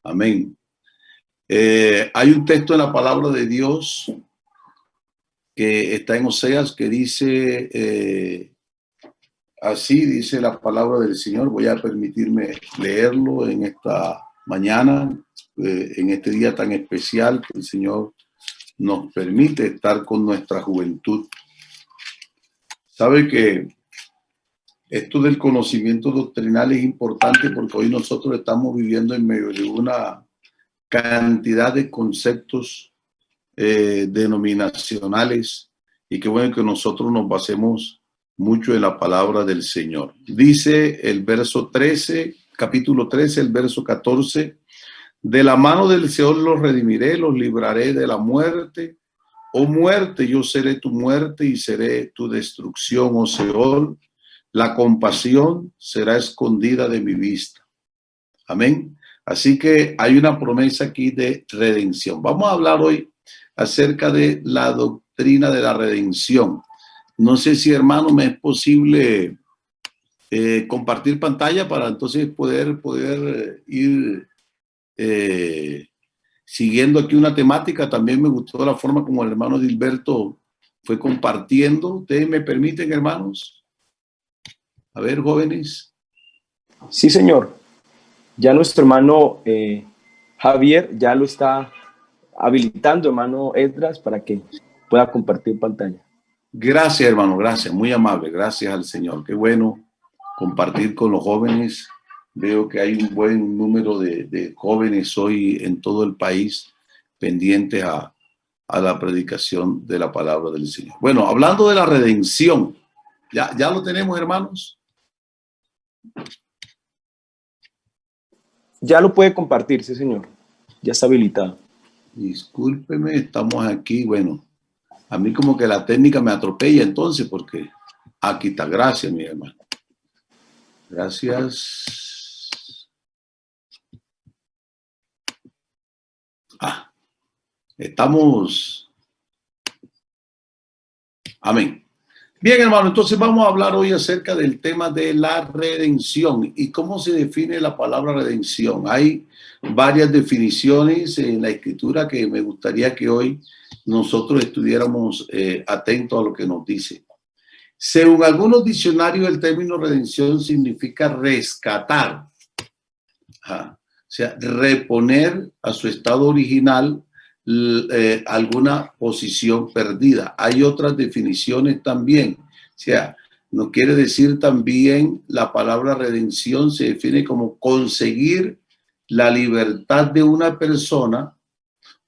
Amén. Hay un texto en la palabra de Dios que está en Oseas que dice, así dice la palabra del Señor. Voy a permitirme leerlo en esta mañana, en este día tan especial que el Señor nos permite estar con nuestra juventud. Sabe que esto del conocimiento doctrinal es importante porque hoy nosotros estamos viviendo en medio de una cantidad de conceptos denominacionales, y qué bueno que nosotros nos basemos mucho en la palabra del Señor. Dice el verso 13, capítulo 13, el verso 14: de la mano del Señor los redimiré, los libraré de la muerte. Oh muerte, yo seré tu muerte y seré tu destrucción, oh Seol. La compasión será escondida de mi vista. Amén. Así que hay una promesa aquí de redención. Vamos a hablar hoy acerca de la doctrina de la redención. No sé si, hermano, me es posible compartir pantalla para entonces poder ir siguiendo aquí una temática. También me gustó la forma como el hermano Gilberto fue compartiendo. ¿Ustedes me permiten, hermanos? A ver, jóvenes. Sí, señor. Ya nuestro hermano Javier ya lo está habilitando, hermano Esdras, para que pueda compartir pantalla. Gracias, hermano, gracias, muy amable, gracias al Señor. Qué bueno compartir con los jóvenes. Veo que hay un buen número de jóvenes hoy en todo el país pendientes a la predicación de la palabra del Señor. Bueno, hablando de la redención, ¿ya lo tenemos, hermanos? Ya lo puede compartir, sí, señor. Ya está habilitado. Discúlpeme, estamos aquí. Bueno, a mí como que la técnica me atropella entonces, porque aquí está. Gracias, mi hermano. Gracias. Estamos. Amén. Bien, hermano, entonces vamos a hablar hoy acerca del tema de la redención y cómo se define la palabra redención. Hay varias definiciones en la Escritura que me gustaría que hoy nosotros estuviéramos atentos a lo que nos dice. Según algunos diccionarios, el término redención significa rescatar, o sea, reponer a su estado original alguna posición perdida. Hay otras definiciones también. O sea, no quiere decir también la palabra redención se define como conseguir la libertad de una persona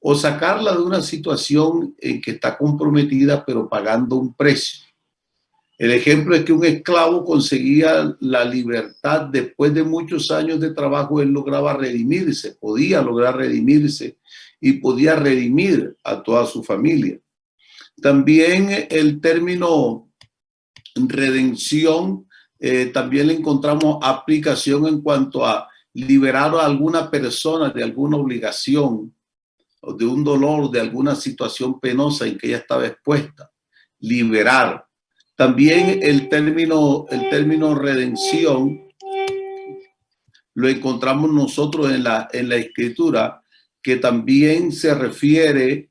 o sacarla de una situación en que está comprometida pero pagando un precio. El ejemplo es que un esclavo conseguía la libertad después de muchos años de trabajo. Él lograba redimirse, podía lograr redimirse y podía redimir a toda su familia. También el término redención también le encontramos aplicación en cuanto a liberar a alguna persona de alguna obligación o de un dolor, de alguna situación penosa en que ella estaba expuesta. Liberar. También el término redención lo encontramos nosotros en la Escritura, que también se refiere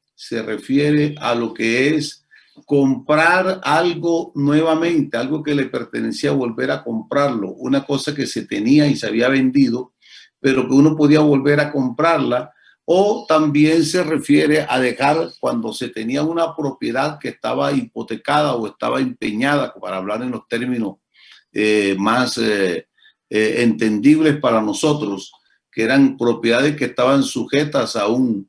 a lo que es comprar algo nuevamente, algo que le pertenecía, volver a comprarlo, una cosa que se tenía y se había vendido, pero que uno podía volver a comprarla. O también se refiere a dejar cuando se tenía una propiedad que estaba hipotecada o estaba empeñada, para hablar en los términos más entendibles para nosotros, que eran propiedades que estaban sujetas a un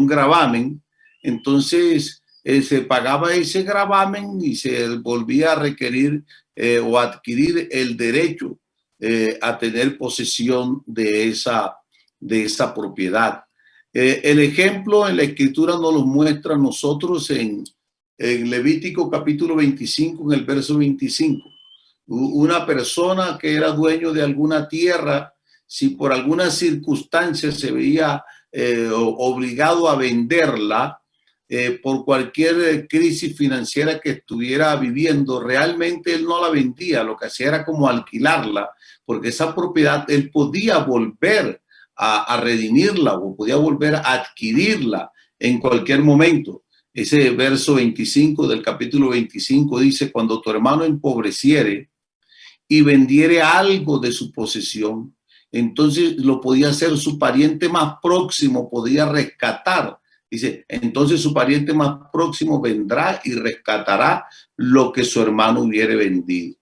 gravamen. Entonces se pagaba ese gravamen y se volvía a requerir o adquirir el derecho a tener posesión de esa propiedad. El ejemplo en la Escritura nos lo muestra a nosotros en Levítico capítulo 25, en el verso 25. Una persona que era dueño de alguna tierra, si por alguna circunstancia se veía obligado a venderla por cualquier crisis financiera que estuviera viviendo, realmente él no la vendía, lo que hacía era como alquilarla, porque esa propiedad él podía volver a redimirla o podía volver a adquirirla en cualquier momento. Ese verso 25 del capítulo 25 dice: cuando tu hermano empobreciere y vendiere algo de su posesión, entonces lo podía hacer su pariente más próximo, podía rescatar. Dice, entonces su pariente más próximo vendrá y rescatará lo que su hermano hubiere vendido.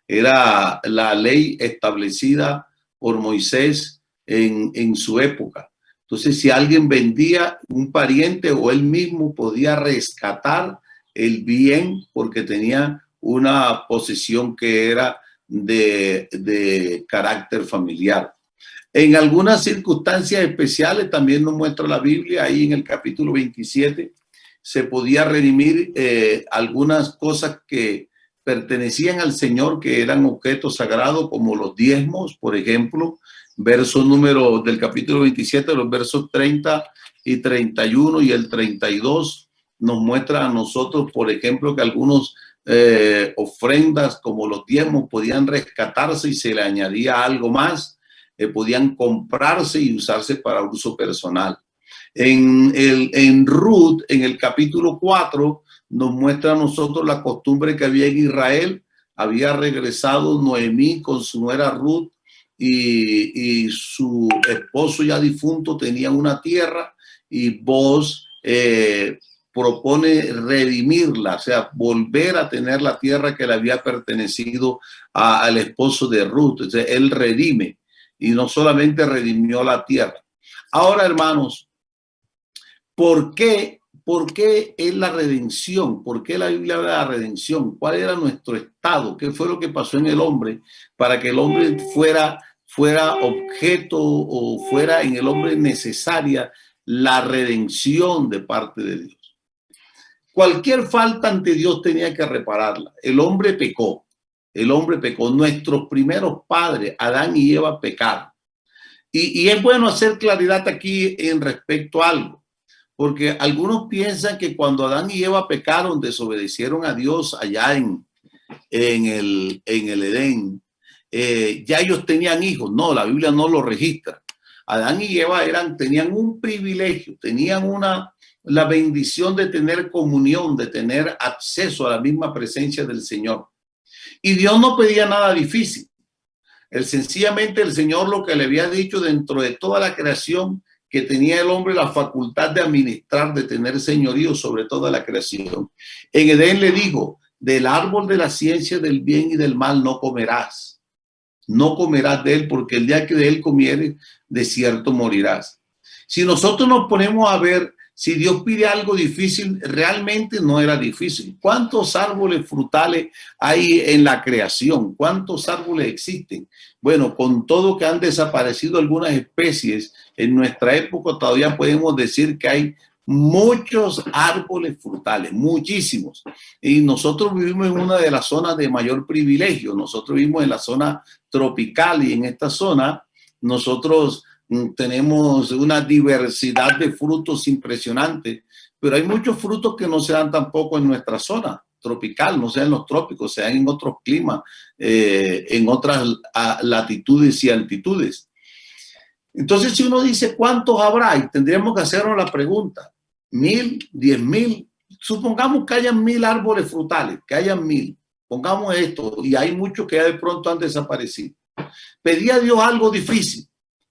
Era la ley establecida por Moisés en su época. Entonces, si alguien vendía, un pariente o él mismo podía rescatar el bien porque tenía una posesión que era de carácter familiar. En algunas circunstancias especiales, también nos muestra la Biblia, ahí en el capítulo 27, se podía redimir algunas cosas que pertenecían al Señor, que eran objetos sagrados, como los diezmos, por ejemplo, verso número del capítulo 27, los versos 30 y 31 y el 32, nos muestra a nosotros, por ejemplo, que algunos ofrendas como los diezmos podían rescatarse y se le añadía algo más, podían comprarse y usarse para uso personal. En Ruth, en el capítulo 4, nos muestra a nosotros la costumbre que había en Israel. Había regresado Noemí con su nuera Ruth y su esposo ya difunto tenía una tierra, y Boaz propone redimirla, o sea, volver a tener la tierra que le había pertenecido al esposo de Ruth. Entonces, él redime, y no solamente redimió la tierra. Ahora, hermanos, ¿por qué es la redención? ¿Por qué la Biblia habla de la redención? ¿Cuál era nuestro estado? ¿Qué fue lo que pasó en el hombre para que el hombre fuera objeto, o fuera en el hombre necesaria la redención de parte de Dios? Cualquier falta ante Dios tenía que repararla. El hombre pecó. Nuestros primeros padres, Adán y Eva, pecaron. Y es bueno hacer claridad aquí en respecto a algo, porque algunos piensan que cuando Adán y Eva pecaron, desobedecieron a Dios allá en el Edén, ya ellos tenían hijos. No, la Biblia no lo registra. Adán y Eva tenían un privilegio, tenían la bendición de tener comunión, de tener acceso a la misma presencia del Señor. Y Dios no pedía nada difícil. Sencillamente el Señor lo que le había dicho dentro de toda la creación, que tenía el hombre la facultad de administrar, de tener señorío sobre toda la creación. En Edén le dijo: del árbol de la ciencia del bien y del mal no comerás. No comerás de él, porque el día que de él comieres, de cierto morirás. Si nosotros nos ponemos a ver, si Dios pide algo difícil, realmente no era difícil. ¿Cuántos árboles frutales hay en la creación? ¿Cuántos árboles existen? Bueno, con todo que han desaparecido algunas especies, en nuestra época todavía podemos decir que hay muchos árboles frutales, muchísimos. Y nosotros vivimos en una de las zonas de mayor privilegio. Nosotros vivimos en la zona tropical, y en esta zona nosotros tenemos una diversidad de frutos impresionante, pero hay muchos frutos que no se dan tampoco en nuestra zona tropical, no se dan en los trópicos, se dan en otros climas, en otras latitudes y altitudes. Entonces, si uno dice cuántos habrá, y tendríamos que hacernos la pregunta: 1,000, 10,000, supongamos que hayan 1,000 árboles frutales, que hayan 1,000, pongamos esto, y hay muchos que ya de pronto han desaparecido. ¿Pedía Dios algo difícil?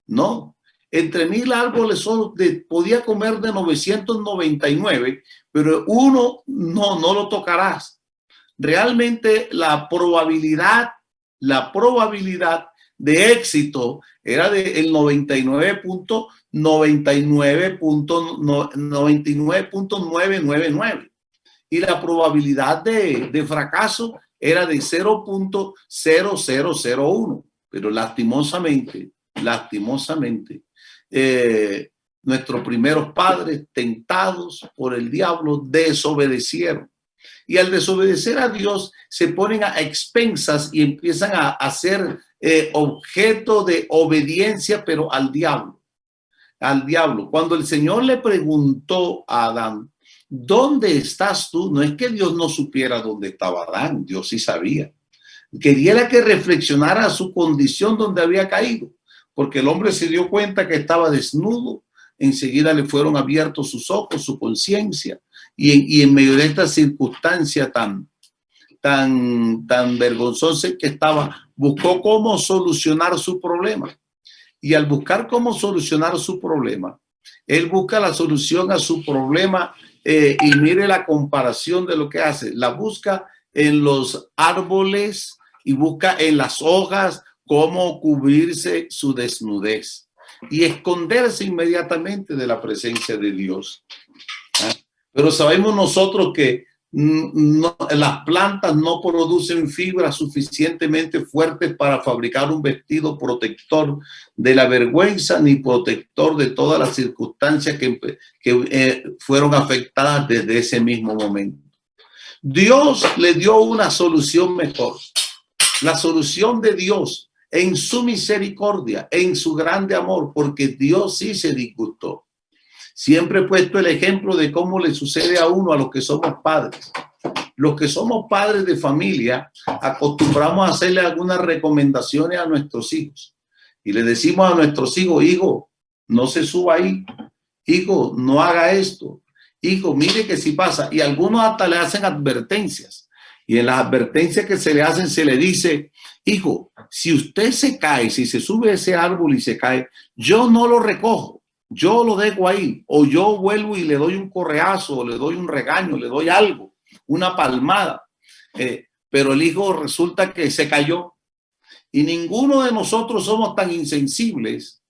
No. Entre 1,000 árboles solo podía comer de 999, pero uno no lo tocarás. Realmente la probabilidad de éxito era del 99.999, y la probabilidad de fracaso era de 0.0001. Pero lastimosamente, nuestros primeros padres, tentados por el diablo, desobedecieron. Y al desobedecer a Dios, se ponen a expensas y empiezan a ser objeto de obediencia, pero al diablo. Cuando el Señor le preguntó a Adán: ¿dónde estás tú? No es que Dios no supiera dónde estaba Adán, Dios sí sabía. Quería que reflexionara su condición donde había caído. porque el hombre se dio cuenta que estaba desnudo. Enseguida le fueron abiertos sus ojos, su conciencia, y en medio de esta circunstancia tan vergonzosa que estaba, buscó cómo solucionar su problema. Y al buscar cómo solucionar su problema, él busca la solución a su problema, y mire la comparación de lo que hace. La busca en los árboles y busca en las hojas cómo cubrirse su desnudez y esconderse inmediatamente de la presencia de Dios. Pero sabemos nosotros que las plantas no producen fibras suficientemente fuertes para fabricar un vestido protector de la vergüenza ni protector de todas las circunstancias que fueron afectadas desde ese mismo momento. Dios le dio una solución mejor. La solución de Dios en su misericordia, en su grande amor, porque Dios sí se disgustó. Siempre he puesto el ejemplo de cómo le sucede a uno a los que somos padres. Los que somos padres de familia acostumbramos a hacerle algunas recomendaciones a nuestros hijos. Y le decimos a nuestros hijos, hijo, no se suba ahí. Hijo, no haga esto. Hijo, mire que si pasa. Y algunos hasta le hacen advertencias. Y en las advertencias que se le hacen se le dice, hijo, si usted se cae, si se sube a ese árbol y se cae, yo no lo recojo. Yo lo dejo ahí, o yo vuelvo y le doy un correazo, o le doy un regaño, le doy algo, una palmada. Pero el hijo resulta que se cayó. Y ninguno de nosotros somos tan insensibles,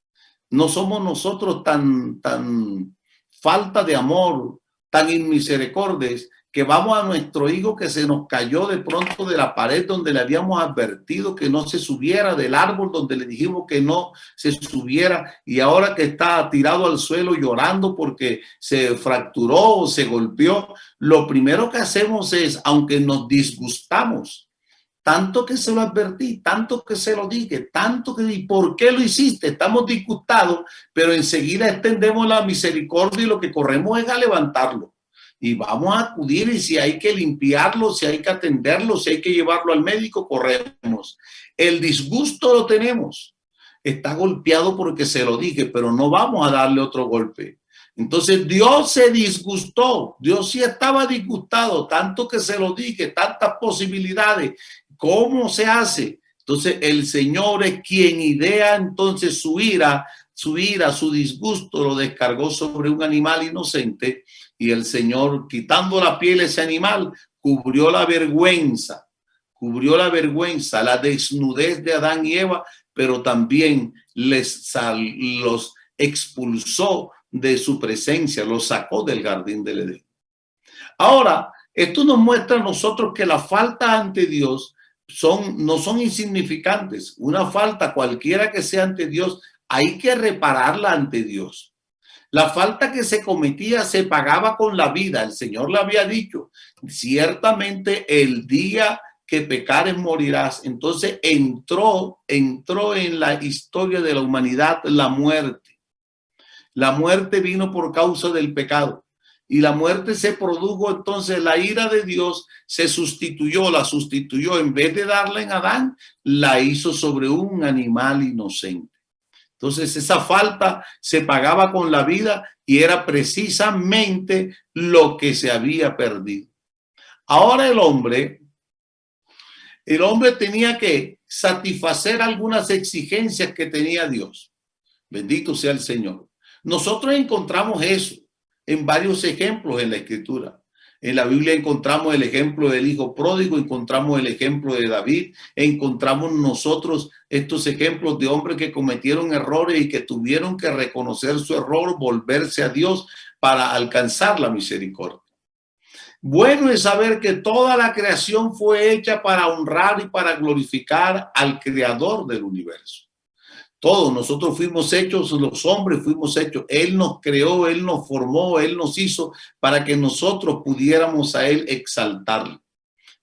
no somos nosotros tan falta de amor, tan inmisericordias, que vamos a nuestro hijo que se nos cayó de pronto de la pared donde le habíamos advertido que no se subiera, del árbol donde le dijimos que no se subiera, y ahora que está tirado al suelo llorando porque se fracturó o se golpeó, lo primero que hacemos es, aunque nos disgustamos, tanto que se lo advertí, tanto que se lo dije, tanto que ¿y por qué lo hiciste? Estamos disgustados, pero enseguida extendemos la misericordia y lo que corremos es a levantarlo. Y vamos a acudir, y si hay que limpiarlo, si hay que atenderlo, si hay que llevarlo al médico, corremos. El disgusto lo tenemos. Está golpeado porque se lo dije, pero no vamos a darle otro golpe. Entonces Dios se disgustó. Dios sí estaba disgustado, tanto que se lo dije, tantas posibilidades. ¿Cómo se hace? Entonces el Señor es quien idea entonces su ira, su disgusto lo descargó sobre un animal inocente. Y el Señor, quitando la piel de ese animal, cubrió la vergüenza, la desnudez de Adán y Eva, pero también los expulsó de su presencia, los sacó del jardín del Edén. Ahora, esto nos muestra a nosotros que la falta ante Dios no son insignificantes. Una falta, cualquiera que sea ante Dios, hay que repararla ante Dios. La falta que se cometía se pagaba con la vida. El Señor le había dicho, ciertamente el día que pecares morirás. Entonces entró en la historia de la humanidad la muerte. La muerte vino por causa del pecado. Y la muerte se produjo, entonces la ira de Dios la sustituyó. En vez de darla en Adán, la hizo sobre un animal inocente. Entonces esa falta se pagaba con la vida y era precisamente lo que se había perdido. Ahora el hombre tenía que satisfacer algunas exigencias que tenía Dios. Bendito sea el Señor. Nosotros encontramos eso en varios ejemplos en la Escritura. En la Biblia encontramos el ejemplo del hijo pródigo, encontramos el ejemplo de David, encontramos nosotros estos ejemplos de hombres que cometieron errores y que tuvieron que reconocer su error, volverse a Dios para alcanzar la misericordia. Bueno es saber que toda la creación fue hecha para honrar y para glorificar al Creador del universo. Todos nosotros fuimos hechos, los hombres fuimos hechos. Él nos creó, Él nos formó, Él nos hizo para que nosotros pudiéramos a Él exaltarlo.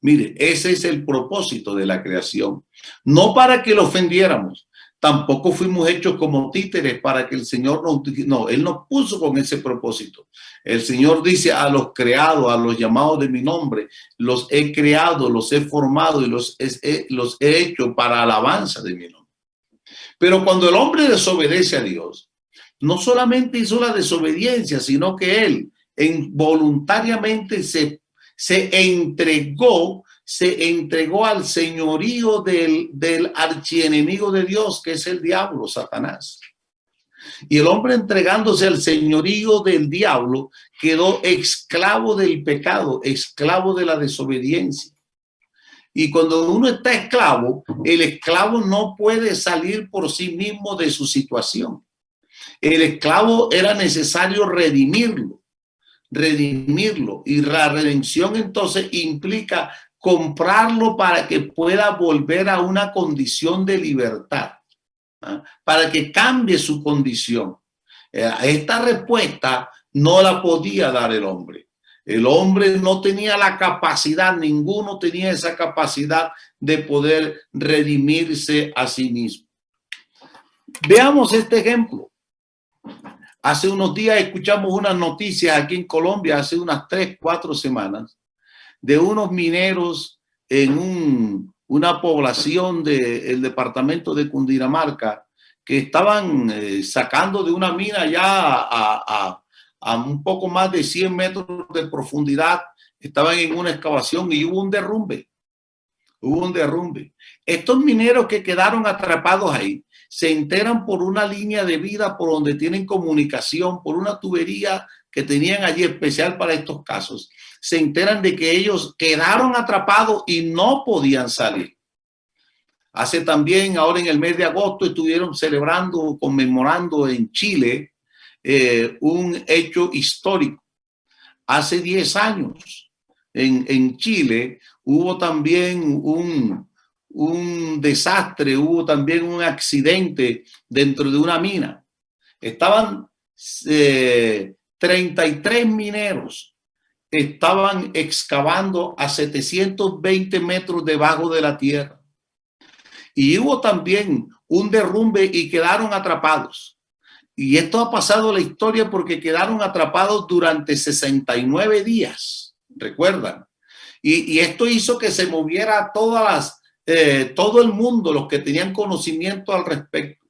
Mire, ese es el propósito de la creación. No para que lo ofendiéramos. Tampoco fuimos hechos como títeres para que el Señor no, Él nos puso con ese propósito. El Señor dice a los creados, a los llamados de mi nombre, los he creado, los he formado y los he hecho para alabanza de mi nombre. Pero cuando el hombre desobedece a Dios, no solamente hizo la desobediencia, sino que él voluntariamente se entregó al señorío del archienemigo de Dios, que es el diablo, Satanás. Y el hombre, entregándose al señorío del diablo, quedó esclavo del pecado, esclavo de la desobediencia. Y cuando uno está esclavo, el esclavo no puede salir por sí mismo de su situación. El esclavo era necesario redimirlo. Y la redención entonces implica comprarlo para que pueda volver a una condición de libertad, para que cambie su condición. Esta respuesta no la podía dar el hombre. El hombre no tenía la capacidad, ninguno tenía esa capacidad de poder redimirse a sí mismo. Veamos este ejemplo. Hace unos días escuchamos unas noticias aquí en Colombia, hace unas 3, 4 semanas, de unos mineros en una población del departamento de Cundinamarca que estaban sacando de una mina ya a un poco más de 100 metros de profundidad. Estaban en una excavación y hubo un derrumbe. Estos mineros que quedaron atrapados ahí se enteran por una línea de vida por donde tienen comunicación, por una tubería que tenían allí especial para estos casos. Se enteran de que ellos quedaron atrapados y no podían salir. Hace también, ahora en el mes de agosto, estuvieron celebrando, conmemorando en Chile un hecho histórico. Hace 10 años en Chile hubo también un desastre, hubo también un accidente dentro de una mina. Estaban 33 mineros, estaban excavando a 720 metros debajo de la tierra. Y hubo también un derrumbe y quedaron atrapados. Y esto ha pasado en la historia porque quedaron atrapados durante 69 días, ¿recuerdan? Y esto hizo que se moviera todo el mundo, los que tenían conocimiento al respecto.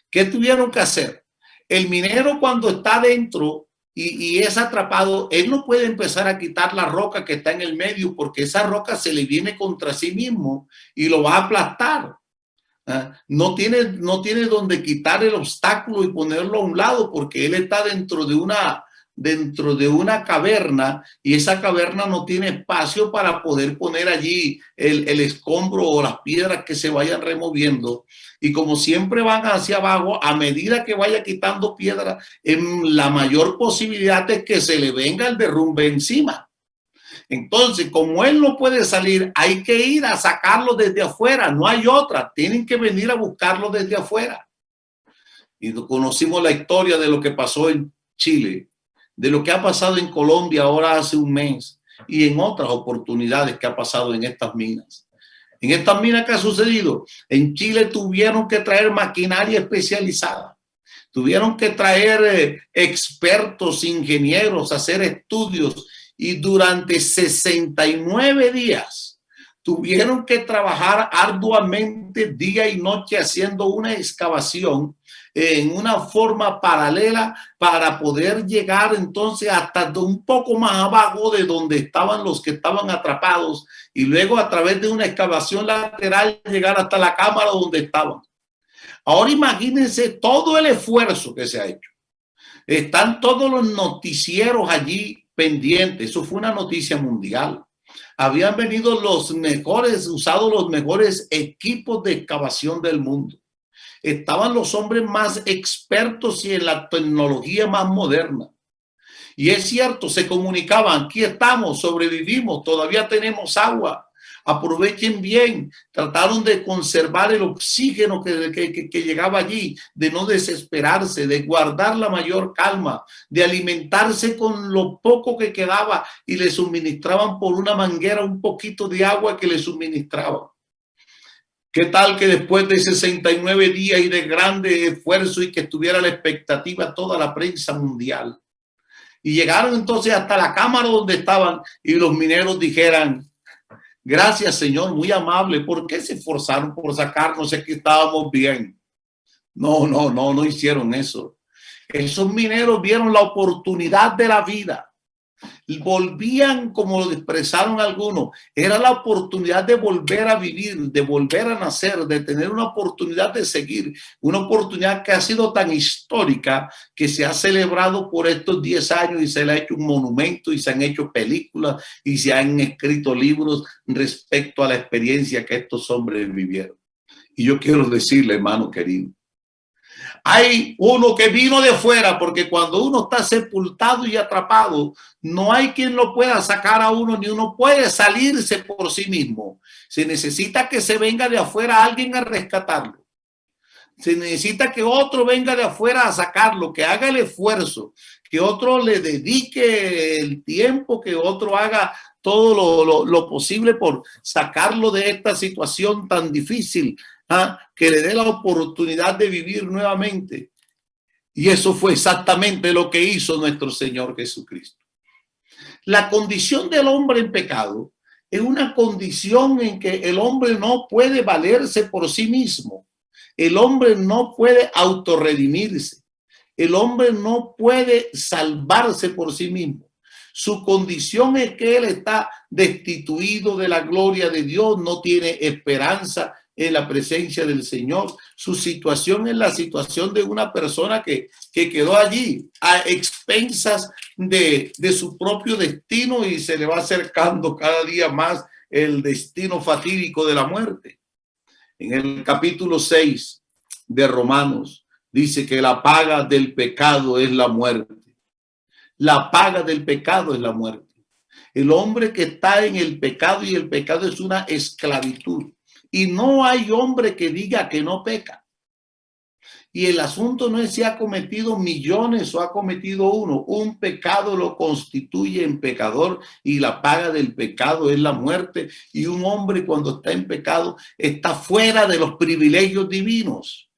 ¿Qué tuvieron que hacer? El minero, cuando está dentro y es atrapado, él no puede empezar a quitar la roca que está en el medio, porque esa roca se le viene contra sí mismo y lo va a aplastar. No tiene donde quitar el obstáculo y ponerlo a un lado, porque él está dentro de una caverna, y esa caverna no tiene espacio para poder poner allí el escombro o las piedras que se vayan removiendo. Y como siempre van hacia abajo, a medida que vaya quitando piedras, la mayor posibilidad es que se le venga el derrumbe encima. Entonces, como él no puede salir, hay que ir a sacarlo desde afuera, no hay otra, tienen que venir a buscarlo desde afuera. Y conocimos la historia de lo que pasó en Chile, de lo que ha pasado en Colombia ahora hace un mes, y en otras oportunidades que ha pasado en estas minas. En estas minas, ¿qué ha sucedido? En Chile tuvieron que traer maquinaria especializada, tuvieron que traer expertos, ingenieros, hacer estudios, y durante 69 días tuvieron que trabajar arduamente día y noche haciendo una excavación en una forma paralela para poder llegar entonces hasta un poco más abajo de donde estaban los que estaban atrapados, y luego a través de una excavación lateral llegar hasta la cámara donde estaban. Ahora imagínense todo el esfuerzo que se ha hecho. Están todos los noticieros allí pendientes. Eso fue una noticia mundial. Habían venido los mejores equipos de excavación del mundo. Estaban los hombres más expertos y en la tecnología más moderna. Y es cierto, se comunicaban: aquí estamos, sobrevivimos, todavía tenemos agua, aprovechen bien. Trataron de conservar el oxígeno que llegaba allí, de no desesperarse, de guardar la mayor calma, de alimentarse con lo poco que quedaba, y le suministraban por una manguera un poquito de agua que le suministraban. ¿Qué tal que después de 69 días y de grande esfuerzo, y que estuviera la expectativa toda la prensa mundial, y llegaron entonces hasta la cámara donde estaban, y los mineros dijeran: gracias, Señor, muy amable, ¿por qué se esforzaron por sacarnos? Es que estábamos bien. No hicieron eso. Esos mineros vieron la oportunidad de la vida. Volvían, como lo expresaron algunos, era la oportunidad de volver a vivir, de volver a nacer, de tener una oportunidad de seguir, una oportunidad que ha sido tan histórica que se ha celebrado por estos 10 años y se le ha hecho un monumento y se han hecho películas y se han escrito libros respecto a la experiencia que estos hombres vivieron. Y yo quiero decirle, hermano querido, hay uno que vino de fuera, porque cuando uno está sepultado y atrapado, no hay quien lo pueda sacar a uno, ni uno puede salirse por sí mismo. Se necesita que se venga de afuera alguien a rescatarlo. Se necesita que otro venga de afuera a sacarlo, que haga el esfuerzo, que otro le dedique el tiempo, que otro haga todo lo posible por sacarlo de esta situación tan difícil. Que le dé la oportunidad de vivir nuevamente. Y eso fue exactamente lo que hizo nuestro Señor Jesucristo. La condición del hombre en pecado es una condición en que el hombre no puede valerse por sí mismo. El hombre no puede autorredimirse. El hombre no puede salvarse por sí mismo. Su condición es que él está destituido de la gloria de Dios, no tiene esperanza en la presencia del Señor. Su situación es la situación de una persona que quedó allí a expensas de su propio destino y se le va acercando cada día más el destino fatídico de la muerte. En el capítulo 6 de Romanos dice que la paga del pecado es la muerte. La paga del pecado es la muerte. El hombre que está en el pecado, y el pecado es una esclavitud. Y no hay hombre que diga que no peca. Y el asunto no es si ha cometido millones o ha cometido uno. Un pecado lo constituye en pecador y la paga del pecado es la muerte. Y un hombre cuando está en pecado está fuera de los privilegios divinos.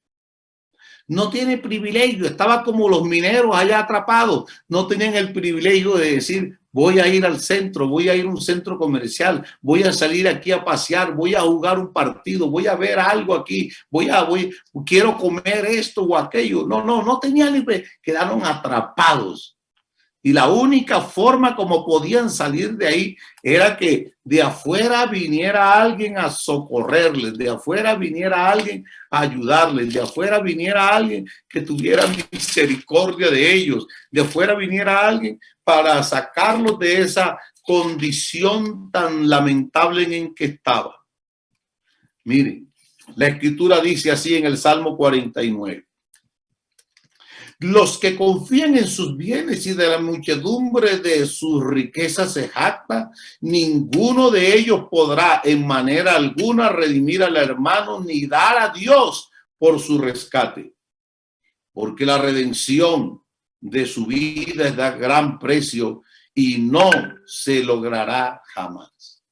No tiene privilegio, estaba como los mineros allá atrapados, no tenían el privilegio de decir, voy a ir al centro, voy a ir a un centro comercial, voy a salir aquí a pasear, voy a jugar un partido, voy a ver algo aquí, quiero comer esto o aquello. No tenían ni, quedaron atrapados. Y la única forma como podían salir de ahí era que de afuera viniera alguien a socorrerles, de afuera viniera alguien a ayudarles, de afuera viniera alguien que tuviera misericordia de ellos, de afuera viniera alguien para sacarlos de esa condición tan lamentable en que estaba. Miren, la escritura dice así en el Salmo 49. Los que confían en sus bienes y de la muchedumbre de sus riquezas se jactan, ninguno de ellos podrá en manera alguna redimir al hermano ni dar a Dios por su rescate. Porque la redención de su vida es de gran precio y no se logrará jamás.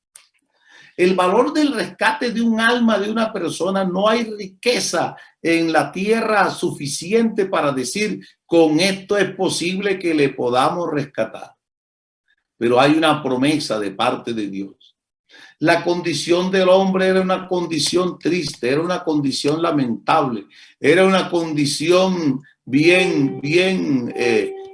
El valor del rescate de un alma de una persona, no hay riqueza en la tierra suficiente para decir con esto es posible que le podamos rescatar. Pero hay una promesa de parte de Dios. La condición del hombre era una condición triste, era una condición lamentable, era una condición bien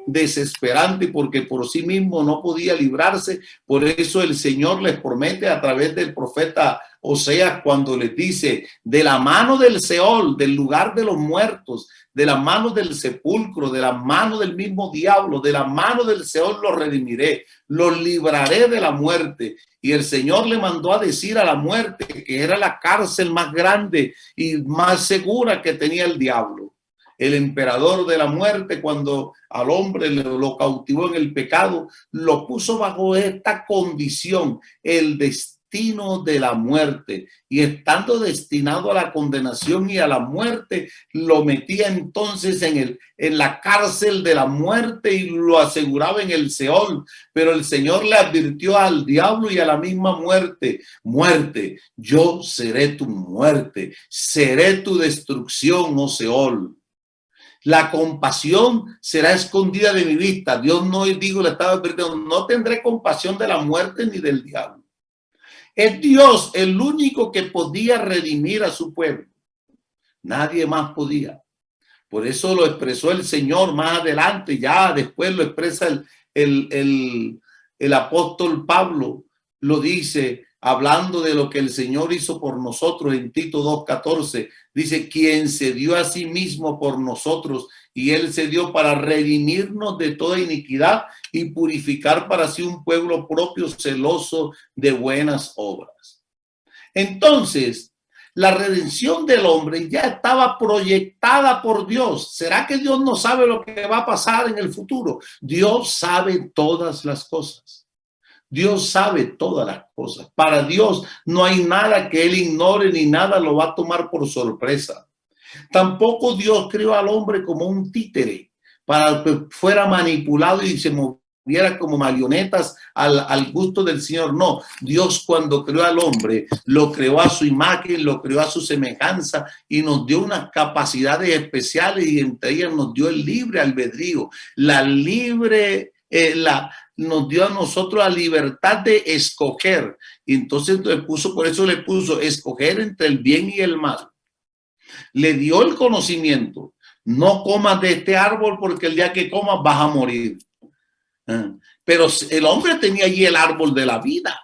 desesperante porque por sí mismo no podía librarse. Por eso el Señor les promete a través del profeta Oseas cuando les dice, de la mano del Seol, del lugar de los muertos, de la mano del sepulcro, de la mano del mismo diablo, de la mano del Seol los redimiré, los libraré de la muerte. Y el Señor le mandó a decir a la muerte que era la cárcel más grande y más segura que tenía el diablo. El emperador de la muerte, cuando al hombre lo cautivó en el pecado, lo puso bajo esta condición, el destino de la muerte. Y estando destinado a la condenación y a la muerte, lo metía entonces en la cárcel de la muerte y lo aseguraba en el Seol. Pero el Señor le advirtió al diablo y a la misma muerte, muerte, yo seré tu muerte, seré tu destrucción, oh Seol. La compasión será escondida de mi vista. Dios no, digo, le estaba advirtiendo, no tendré compasión de la muerte ni del diablo. Es Dios el único que podía redimir a su pueblo. Nadie más podía. Por eso lo expresó el Señor más adelante, ya después lo expresa el apóstol Pablo, lo dice, hablando de lo que el Señor hizo por nosotros en Tito 2:14, dice, quien se dio a sí mismo por nosotros, y él se dio para redimirnos de toda iniquidad y purificar para sí un pueblo propio celoso de buenas obras. Entonces, la redención del hombre ya estaba proyectada por Dios. ¿Será que Dios no sabe lo que va a pasar en el futuro? Dios sabe todas las cosas. Dios sabe todas las cosas. Para Dios no hay nada que Él ignore ni nada lo va a tomar por sorpresa. Tampoco Dios creó al hombre como un títere para que fuera manipulado y se moviera como marionetas al gusto del Señor. No, Dios cuando creó al hombre, lo creó a su imagen, lo creó a su semejanza y nos dio unas capacidades especiales y entre ellas nos dio el libre albedrío, nos dio a nosotros la libertad de escoger. Y entonces por eso le puso escoger entre el bien y el mal. Le dio el conocimiento. No comas de este árbol porque el día que comas vas a morir. Pero el hombre tenía allí el árbol de la vida.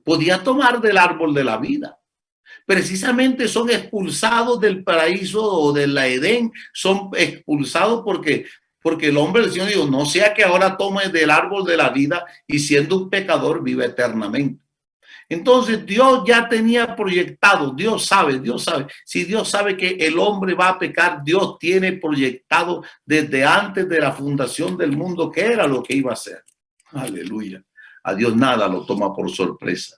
Podía tomar del árbol de la vida. Precisamente son expulsados del paraíso o de la Edén. Son expulsados porque el hombre del Señor dijo, no sea que ahora tome del árbol de la vida y siendo un pecador vive eternamente. Entonces Dios ya tenía proyectado, Dios sabe, si Dios sabe que el hombre va a pecar, Dios tiene proyectado desde antes de la fundación del mundo qué era lo que iba a hacer. Aleluya. A Dios nada lo toma por sorpresa.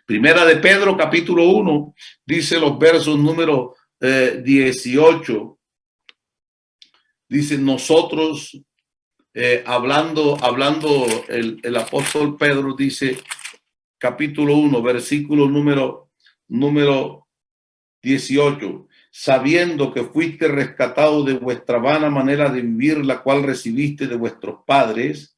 Primera de Pedro, capítulo 1, dice los versos número 18. Dice nosotros, hablando el apóstol Pedro dice, capítulo 1, versículo número 18, sabiendo que fuiste rescatado de vuestra vana manera de vivir, la cual recibiste de vuestros padres,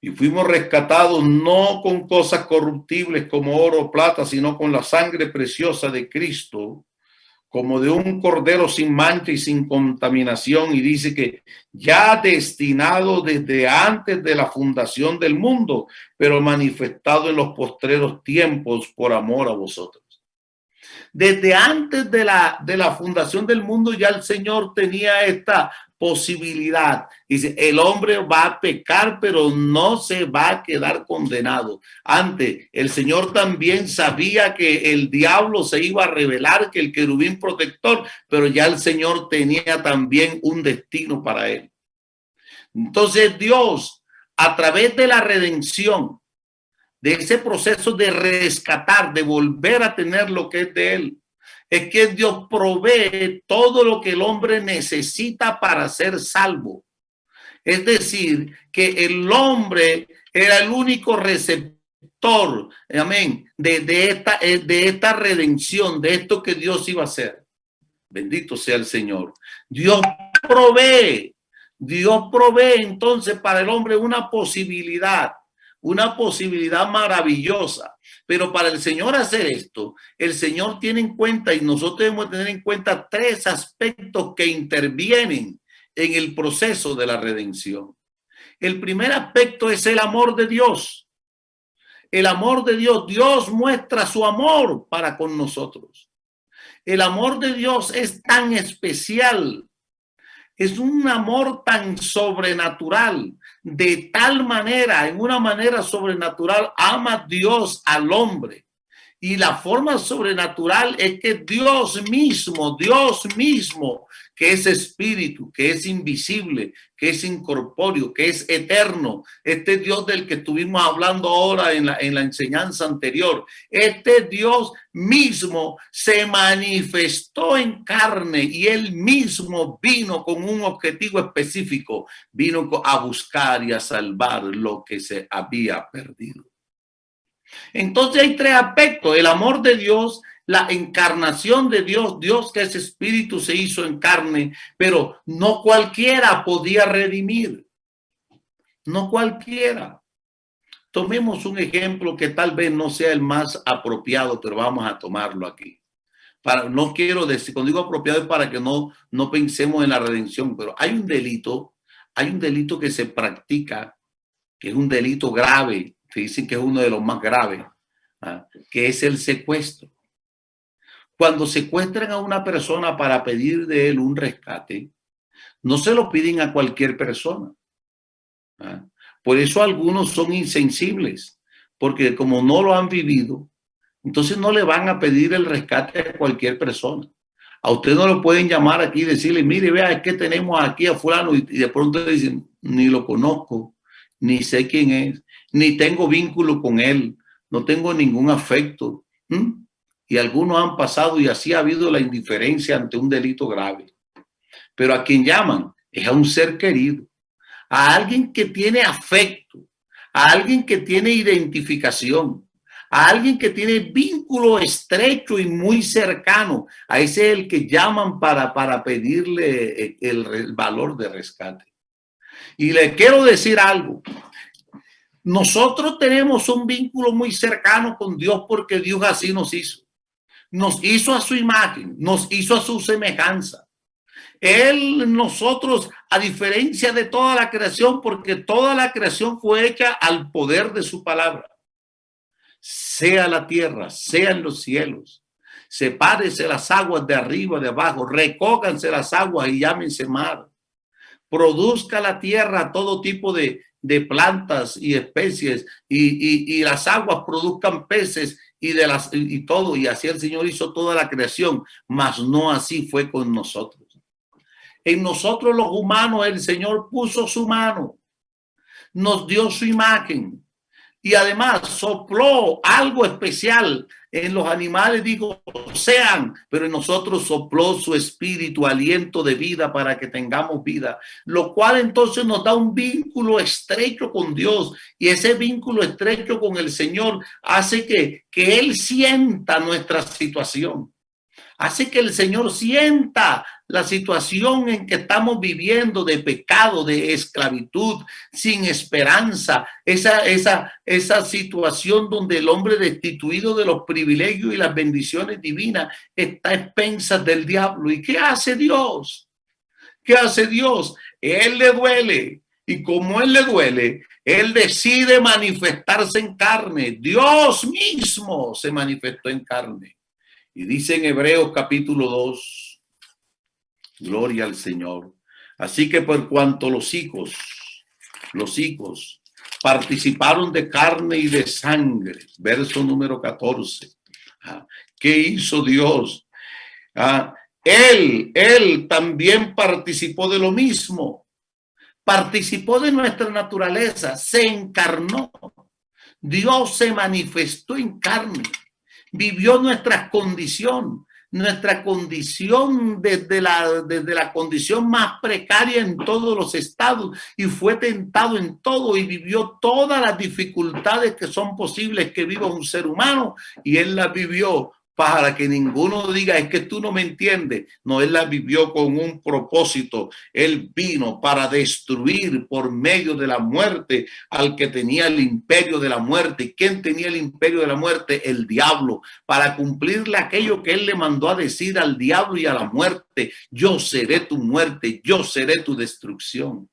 y fuimos rescatados no con cosas corruptibles como oro o plata, sino con la sangre preciosa de Cristo, como de un cordero sin mancha y sin contaminación, y dice que ya destinado desde antes de la fundación del mundo, pero manifestado en los postreros tiempos por amor a vosotros. Desde antes de la fundación del mundo ya el Señor tenía esta posibilidad. Dice, el hombre va a pecar, pero no se va a quedar condenado. Antes, el Señor también sabía que el diablo se iba a revelar, que el querubín protector, pero ya el Señor tenía también un destino para él. Entonces Dios, a través de la redención, de ese proceso de rescatar, de volver a tener lo que es de él, es que Dios provee todo lo que el hombre necesita para ser salvo. Es decir, que el hombre era el único receptor, amén, de esta redención, de esto que Dios iba a hacer. Bendito sea el Señor. Dios provee entonces para el hombre una posibilidad maravillosa. Pero para el Señor hacer esto, el Señor tiene en cuenta, y nosotros debemos tener en cuenta, tres aspectos que intervienen en el proceso de la redención. El primer aspecto es el amor de Dios. El amor de Dios. Dios muestra su amor para con nosotros. El amor de Dios es tan especial. Es un amor tan sobrenatural. De tal manera, en una manera sobrenatural, ama Dios al hombre. Y la forma sobrenatural es que Dios mismo, que es espíritu, que es invisible, que es incorpóreo, que es eterno, este Dios del que estuvimos hablando ahora en la enseñanza anterior, este Dios mismo se manifestó en carne y él mismo vino con un objetivo específico, vino a buscar y a salvar lo que se había perdido. Entonces hay tres aspectos: el amor de Dios, la encarnación de Dios, Dios que es espíritu se hizo en carne, pero no cualquiera podía redimir, no cualquiera. Tomemos un ejemplo que tal vez no sea el más apropiado, pero vamos a tomarlo aquí. No quiero decir, cuando digo apropiado es para que no pensemos en la redención, pero hay un delito que se practica, que es un delito grave, que dicen que es uno de los más graves, que es el secuestro. Cuando secuestran a una persona para pedir de él un rescate, no se lo piden a cualquier persona. Por eso algunos son insensibles, porque como no lo han vivido, entonces no le van a pedir el rescate a cualquier persona. A usted no lo pueden llamar aquí y decirle, mire, vea, es que tenemos aquí a fulano, y de pronto dicen, ni lo conozco, ni sé quién es, ni tengo vínculo con él, no tengo ningún afecto. Y algunos han pasado y así ha habido la indiferencia ante un delito grave. Pero a quien llaman es a un ser querido, a alguien que tiene afecto, a alguien que tiene identificación, a alguien que tiene vínculo estrecho y muy cercano. A ese es el que llaman para pedirle el valor de rescate. Y le quiero decir algo. Nosotros tenemos un vínculo muy cercano con Dios porque Dios así nos hizo. Nos hizo a su imagen, nos hizo a su semejanza. Nosotros, a diferencia de toda la creación, porque toda la creación fue hecha al poder de su palabra. Sea la tierra, sean los cielos, sepárese las aguas de arriba, de abajo, recóganse las aguas y llámense mar. Produzca la tierra todo tipo de plantas y especies y las aguas produzcan peces y todo. Y así el Señor hizo toda la creación, mas no así fue con nosotros. En nosotros los humanos el Señor puso su mano, nos dio su imagen y además sopló algo especial en los animales, digo, sean, pero en nosotros sopló su espíritu, aliento de vida para que tengamos vida, lo cual entonces nos da un vínculo estrecho con Dios y ese vínculo estrecho con el Señor hace que Él sienta nuestra situación. Hace que el Señor sienta la situación en que estamos viviendo de pecado, de esclavitud, sin esperanza. Esa situación donde el hombre destituido de los privilegios y las bendiciones divinas está a expensas del diablo. ¿Y qué hace Dios? ¿Qué hace Dios? Él le duele. Y como Él le duele, Él decide manifestarse en carne. Dios mismo se manifestó en carne. Y dice en Hebreos capítulo 2, gloria al Señor. Así que por cuanto los hijos participaron de carne y de sangre, verso número 14. ¿Qué hizo Dios? Él también participó de lo mismo. Participó de nuestra naturaleza, se encarnó. Dios se manifestó en carne. Vivió nuestra condición desde la condición más precaria en todos los estados y fue tentado en todo y vivió todas las dificultades que son posibles que viva un ser humano y Él las vivió para que ninguno diga es que tú no me entiendes. No, Él la vivió con un propósito. Él vino para destruir por medio de la muerte al que tenía el imperio de la muerte. ¿Y quién tenía el imperio de la muerte? El diablo. Para cumplirle aquello que Él le mandó a decir al diablo y a la muerte. Yo seré tu muerte, yo seré tu destrucción.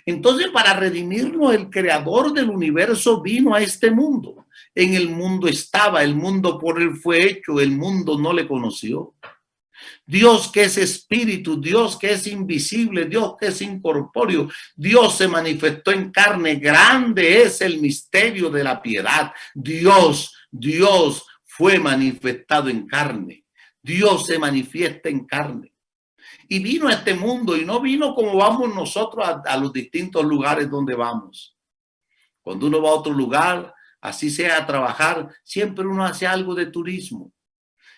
Entonces, para redimirnos, el creador del universo vino a este mundo. En el mundo estaba, el mundo por él fue hecho, el mundo no le conoció. Dios que es espíritu, Dios que es invisible, Dios que es incorpóreo, Dios se manifestó en carne. Grande es el misterio de la piedad. Dios fue manifestado en carne. Dios se manifiesta en carne. Y vino a este mundo y no vino como vamos nosotros a los distintos lugares donde vamos. Cuando uno va a otro lugar, así sea a trabajar, siempre uno hace algo de turismo.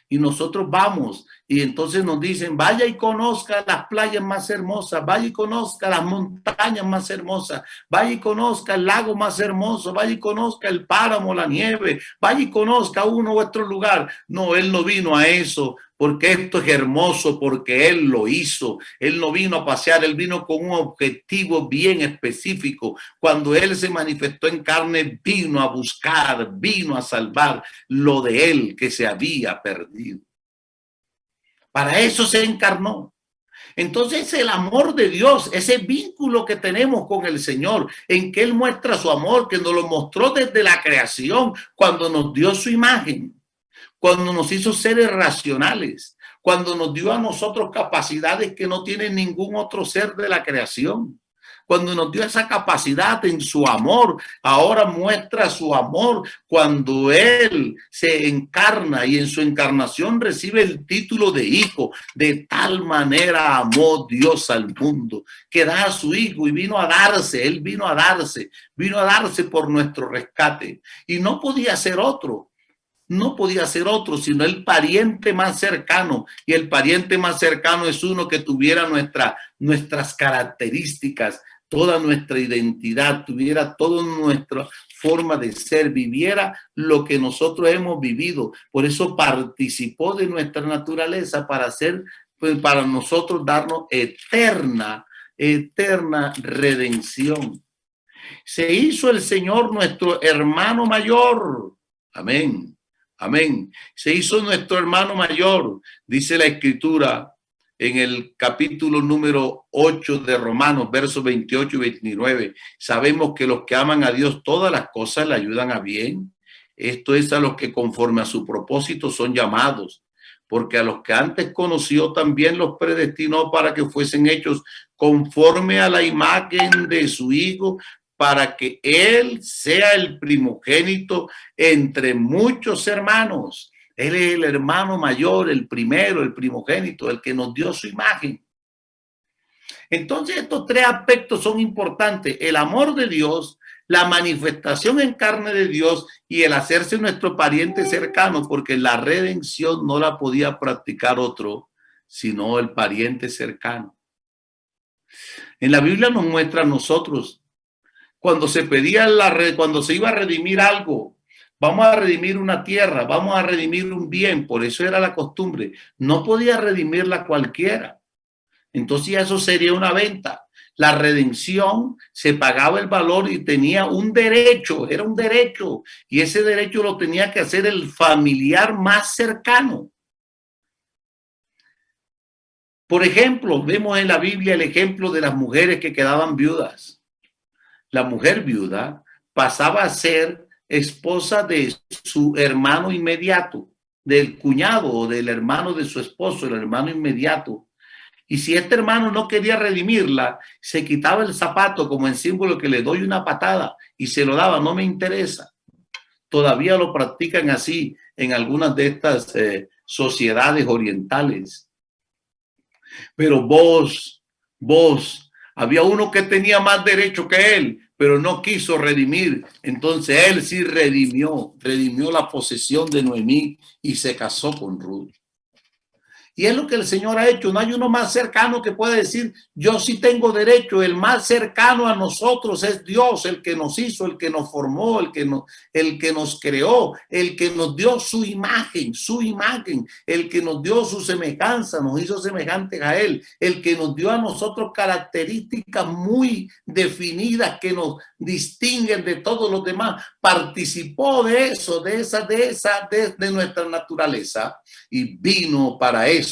Y nosotros vamos y entonces nos dicen, vaya y conozca las playas más hermosas, vaya y conozca las montañas más hermosas, vaya y conozca el lago más hermoso, vaya y conozca el páramo, la nieve, vaya y conozca uno u otro lugar. No, Él no vino a eso, porque esto es hermoso, porque Él lo hizo. Él no vino a pasear, Él vino con un objetivo bien específico. Cuando Él se manifestó en carne, vino a buscar, vino a salvar lo de Él que se había perdido. Para eso se encarnó. Entonces el amor de Dios, ese vínculo que tenemos con el Señor, en que Él muestra su amor, que nos lo mostró desde la creación, cuando nos dio su imagen, cuando nos hizo seres racionales, cuando nos dio a nosotros capacidades que no tiene ningún otro ser de la creación. Cuando nos dio esa capacidad en su amor, ahora muestra su amor cuando Él se encarna y en su encarnación recibe el título de hijo. De tal manera amó Dios al mundo, que da a su hijo y vino a darse, Él vino a darse por nuestro rescate. Y no podía ser otro. No podía ser otro, sino el pariente más cercano. Y el pariente más cercano es uno que tuviera nuestras características, toda nuestra identidad, tuviera toda nuestra forma de ser, viviera lo que nosotros hemos vivido. Por eso participó de nuestra naturaleza para nosotros darnos eterna redención. Se hizo el Señor nuestro hermano mayor. Amén. Amén. Se hizo nuestro hermano mayor, dice la Escritura en el capítulo número 8 de Romanos, versos 28 y 29. Sabemos que los que aman a Dios, todas las cosas le ayudan a bien. Esto es a los que conforme a su propósito son llamados, porque a los que antes conoció también los predestinó para que fuesen hechos conforme a la imagen de su Hijo, para que Él sea el primogénito entre muchos hermanos. Él es el hermano mayor, el primero, el primogénito, el que nos dio su imagen. Entonces estos tres aspectos son importantes: el amor de Dios, la manifestación en carne de Dios y el hacerse nuestro pariente cercano, porque la redención no la podía practicar otro, sino el pariente cercano. En la Biblia nos muestra a nosotros cuando se pedía cuando se iba a redimir algo, vamos a redimir una tierra, vamos a redimir un bien, por eso era la costumbre. No podía redimirla cualquiera. Entonces eso sería una venta. La redención se pagaba el valor y tenía un derecho, era un derecho, y ese derecho lo tenía que hacer el familiar más cercano. Por ejemplo, vemos en la Biblia el ejemplo de las mujeres que quedaban viudas. La mujer viuda pasaba a ser esposa de su hermano inmediato, del cuñado o del hermano de su esposo, el hermano inmediato. Y si este hermano no quería redimirla, se quitaba el zapato como en símbolo que le doy una patada y se lo daba, no me interesa. Todavía lo practican así en algunas de estas sociedades orientales. Pero vos, había uno que tenía más derecho que él, pero no quiso redimir. Entonces él sí redimió la posesión de Noemí y se casó con Ruth. Y es lo que el Señor ha hecho. No hay uno más cercano que pueda decir, yo sí tengo derecho. El más cercano a nosotros es Dios, el que nos hizo, el que nos formó, el que nos creó, el que nos dio su imagen, el que nos dio su semejanza, nos hizo semejantes a Él, el que nos dio a nosotros características muy definidas que nos distinguen de todos los demás. Participó de eso, de nuestra naturaleza, y vino para eso,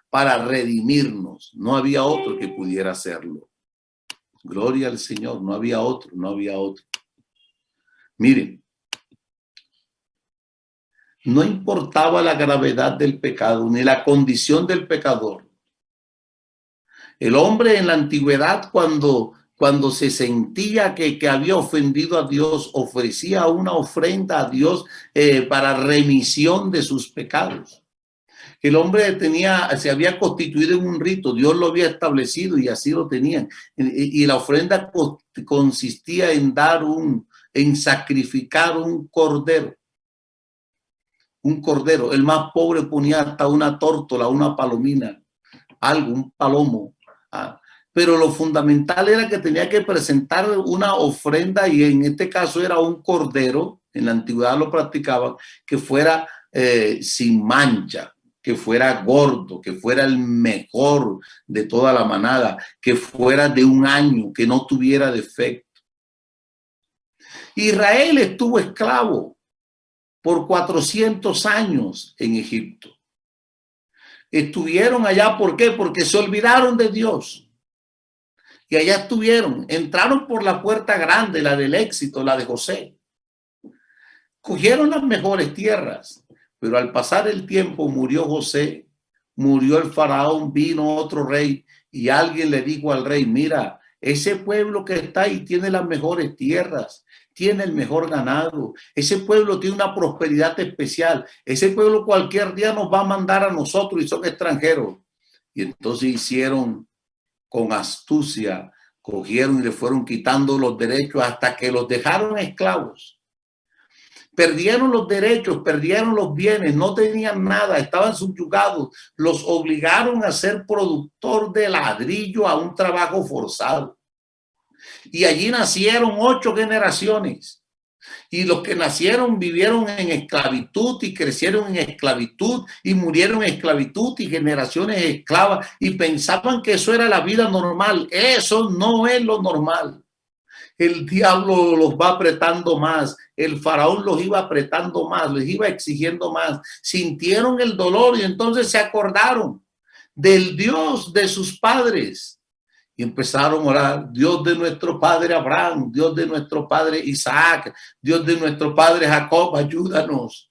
para redimirnos. No había otro que pudiera hacerlo. Gloria al Señor, no había otro. Miren, no importaba la gravedad del pecado ni la condición del pecador. El hombre en la antigüedad, cuando se sentía que había ofendido a Dios, ofrecía una ofrenda a Dios para remisión de sus pecados. El hombre se había constituido en un rito, Dios lo había establecido y así lo tenían. Y la ofrenda consistía en sacrificar un cordero. Un cordero. El más pobre ponía hasta una tórtola, una palomina, un palomo. Pero lo fundamental era que tenía que presentar una ofrenda, y en este caso era un cordero. En la antigüedad lo practicaban, que fuera sin mancha, que fuera gordo, que fuera el mejor de toda la manada, que fuera de un año, que no tuviera defecto. Israel estuvo esclavo por 400 años en Egipto. Estuvieron allá, ¿por qué? Porque se olvidaron de Dios. Y allá estuvieron, entraron por la puerta grande, la del éxito, la de José. Cogieron las mejores tierras, pero al pasar el tiempo murió José, murió el faraón, vino otro rey y alguien le dijo al rey, mira, ese pueblo que está ahí tiene las mejores tierras, tiene el mejor ganado, ese pueblo tiene una prosperidad especial, ese pueblo cualquier día nos va a mandar a nosotros y son extranjeros. Y entonces hicieron con astucia, cogieron y le fueron quitando los derechos hasta que los dejaron esclavos. Perdieron los derechos, perdieron los bienes, no tenían nada, estaban subyugados, los obligaron a ser productor de ladrillo a un trabajo forzado. Y allí nacieron 8 generaciones. Y los que nacieron vivieron en esclavitud y crecieron en esclavitud y murieron en esclavitud y generaciones esclavas y pensaban que eso era la vida normal. Eso no es lo normal. El diablo los va apretando más, el faraón los iba apretando más, les iba exigiendo más. Sintieron el dolor y entonces se acordaron del Dios de sus padres. Y empezaron a orar, Dios de nuestro padre Abraham, Dios de nuestro padre Isaac, Dios de nuestro padre Jacob, ayúdanos.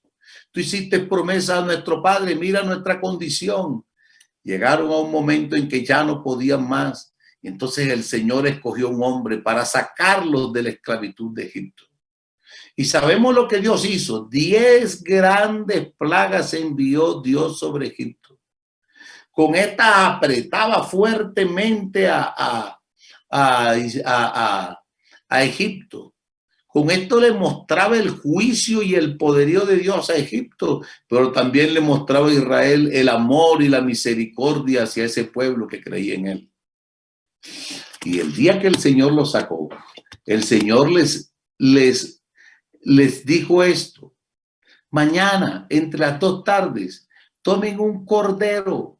Tú hiciste promesa a nuestro padre, mira nuestra condición. Llegaron a un momento en que ya no podían más. Y entonces el Señor escogió un hombre para sacarlos de la esclavitud de Egipto. Y sabemos lo que Dios hizo. 10 grandes plagas envió Dios sobre Egipto. Con esta apretaba fuertemente a Egipto. Con esto le mostraba el juicio y el poderío de Dios a Egipto, pero también le mostraba a Israel el amor y la misericordia hacia ese pueblo que creía en él. Y el día que el Señor los sacó, el Señor les dijo esto: mañana, entre las 2 tardes, tomen un cordero,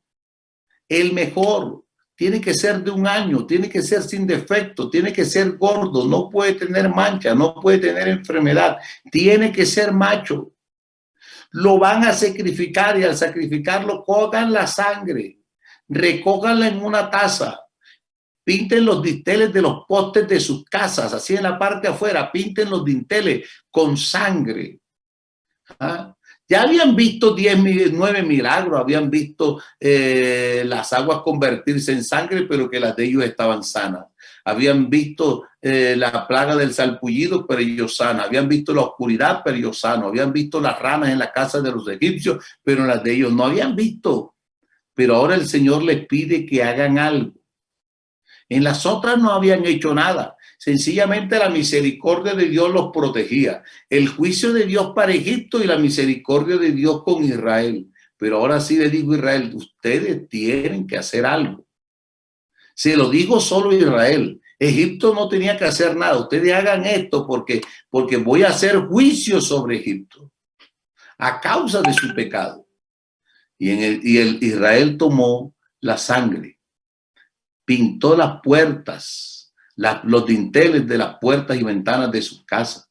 el mejor, tiene que ser de 1 año, tiene que ser sin defecto, tiene que ser gordo, no puede tener mancha, no puede tener enfermedad, tiene que ser macho. Lo van a sacrificar y al sacrificarlo cojan la sangre, recójanla en una taza, pinten los dinteles de los postes de sus casas, así en la parte de afuera, pinten los dinteles con sangre. ¿Ah? Ya habían visto 9 milagros, habían visto las aguas convertirse en sangre, pero que las de ellos estaban sanas. Habían visto la plaga del salpullido, pero ellos sanos. Habían visto la oscuridad, pero ellos sanos. Habían visto las ranas en la casa de los egipcios, pero las de ellos no habían visto. Pero ahora el Señor les pide que hagan algo. En las otras no habían hecho nada. Sencillamente la misericordia de Dios los protegía. El juicio de Dios para Egipto y la misericordia de Dios con Israel. Pero ahora sí le digo a Israel, ustedes tienen que hacer algo. Se lo digo solo a Israel. Egipto no tenía que hacer nada. Ustedes hagan esto porque voy a hacer juicio sobre Egipto a causa de su pecado. Y el Israel tomó la sangre, pintó las puertas, los dinteles de las puertas y ventanas de sus casas.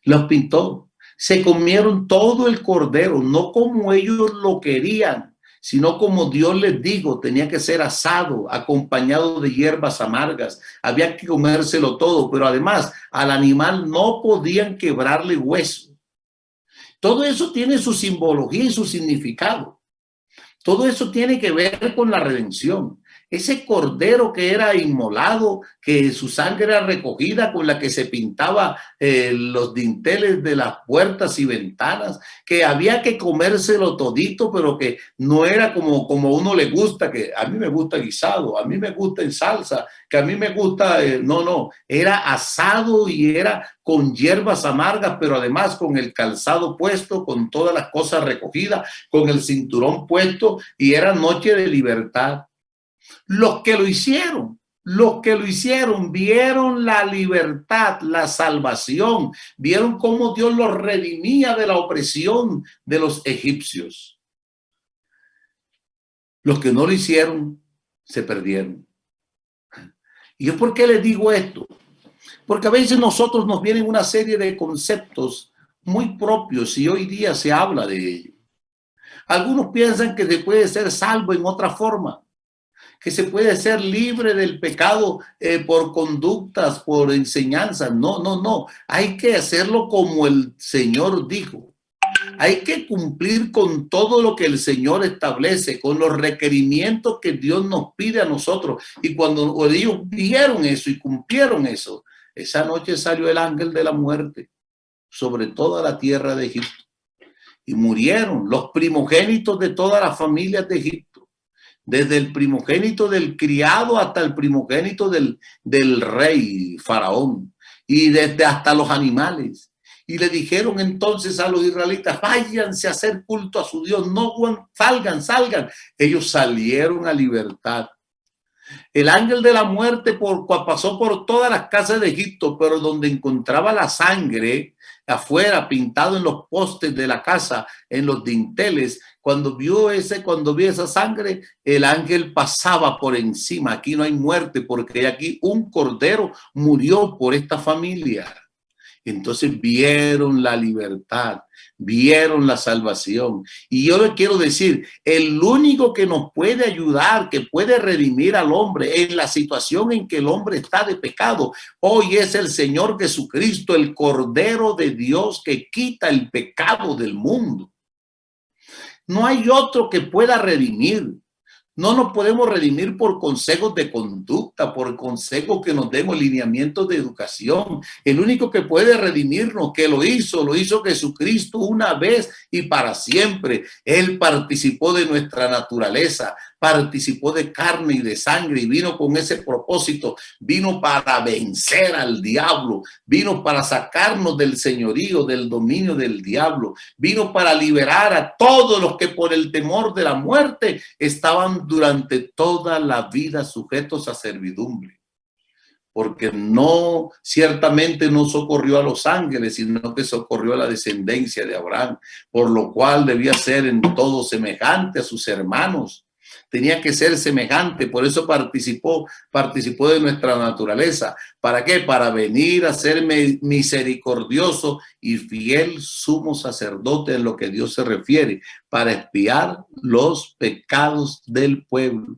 Los pintó. Se comieron todo el cordero, no como ellos lo querían, sino como Dios les dijo, tenía que ser asado, acompañado de hierbas amargas. Había que comérselo todo, pero además al animal no podían quebrarle hueso. Todo eso tiene su simbología y su significado. Todo eso tiene que ver con la redención. Ese cordero que era inmolado, que su sangre era recogida, con la que se pintaba los dinteles de las puertas y ventanas, que había que comérselo todito, pero que no era como uno le gusta, que a mí me gusta guisado, a mí me gusta en salsa, que a mí me gusta, no, era asado y era con hierbas amargas, pero además con el calzado puesto, con todas las cosas recogidas, con el cinturón puesto, y era noche de libertad. Los que lo hicieron vieron la libertad, la salvación, vieron cómo Dios los redimía de la opresión de los egipcios. Los que no lo hicieron se perdieron. ¿Y yo por qué les digo esto? Porque a veces nosotros nos vienen una serie de conceptos muy propios y hoy día se habla de ello. Algunos piensan que se puede ser salvo en otra forma, que se puede ser libre del pecado por conductas, por enseñanzas. No, no, no. Hay que hacerlo como el Señor dijo. Hay que cumplir con todo lo que el Señor establece, con los requerimientos que Dios nos pide a nosotros. Y cuando ellos vieron eso y cumplieron eso, esa noche salió el ángel de la muerte sobre toda la tierra de Egipto. Y murieron los primogénitos de todas las familias de Egipto, desde el primogénito del criado hasta el primogénito del rey faraón, y desde hasta los animales. Y le dijeron entonces a los israelitas, váyanse a hacer culto a su Dios, no salgan, salgan. Ellos salieron a libertad. El ángel de la muerte pasó por todas las casas de Egipto, pero donde encontraba la sangre afuera, pintado en los postes de la casa, en los dinteles, cuando vio esa sangre, el ángel pasaba por encima. Aquí no hay muerte, porque aquí un cordero murió por esta familia. Entonces vieron la libertad, vieron la salvación. Y yo les quiero decir, el único que nos puede ayudar, que puede redimir al hombre en la situación en que el hombre está de pecado, hoy es el Señor Jesucristo, el Cordero de Dios que quita el pecado del mundo. No hay otro que pueda redimir. No nos podemos redimir por consejos de conducta, por consejos que nos demos lineamientos de educación. El único que puede redimirnos, que lo hizo Jesucristo una vez y para siempre. Él participó de nuestra naturaleza, participó de carne y de sangre y vino con ese propósito. Vino para vencer al diablo, vino para sacarnos del señorío, del dominio del diablo. Vino para liberar a todos los que por el temor de la muerte estaban durante toda la vida sujetos a servidumbre, porque ciertamente no socorrió a los ángeles, sino que socorrió a la descendencia de Abraham, por lo cual debía ser en todo semejante a sus hermanos. Tenía que ser semejante, por eso participó de nuestra naturaleza. ¿Para qué? Para venir a ser misericordioso y fiel sumo sacerdote en lo que Dios se refiere, para expiar los pecados del pueblo.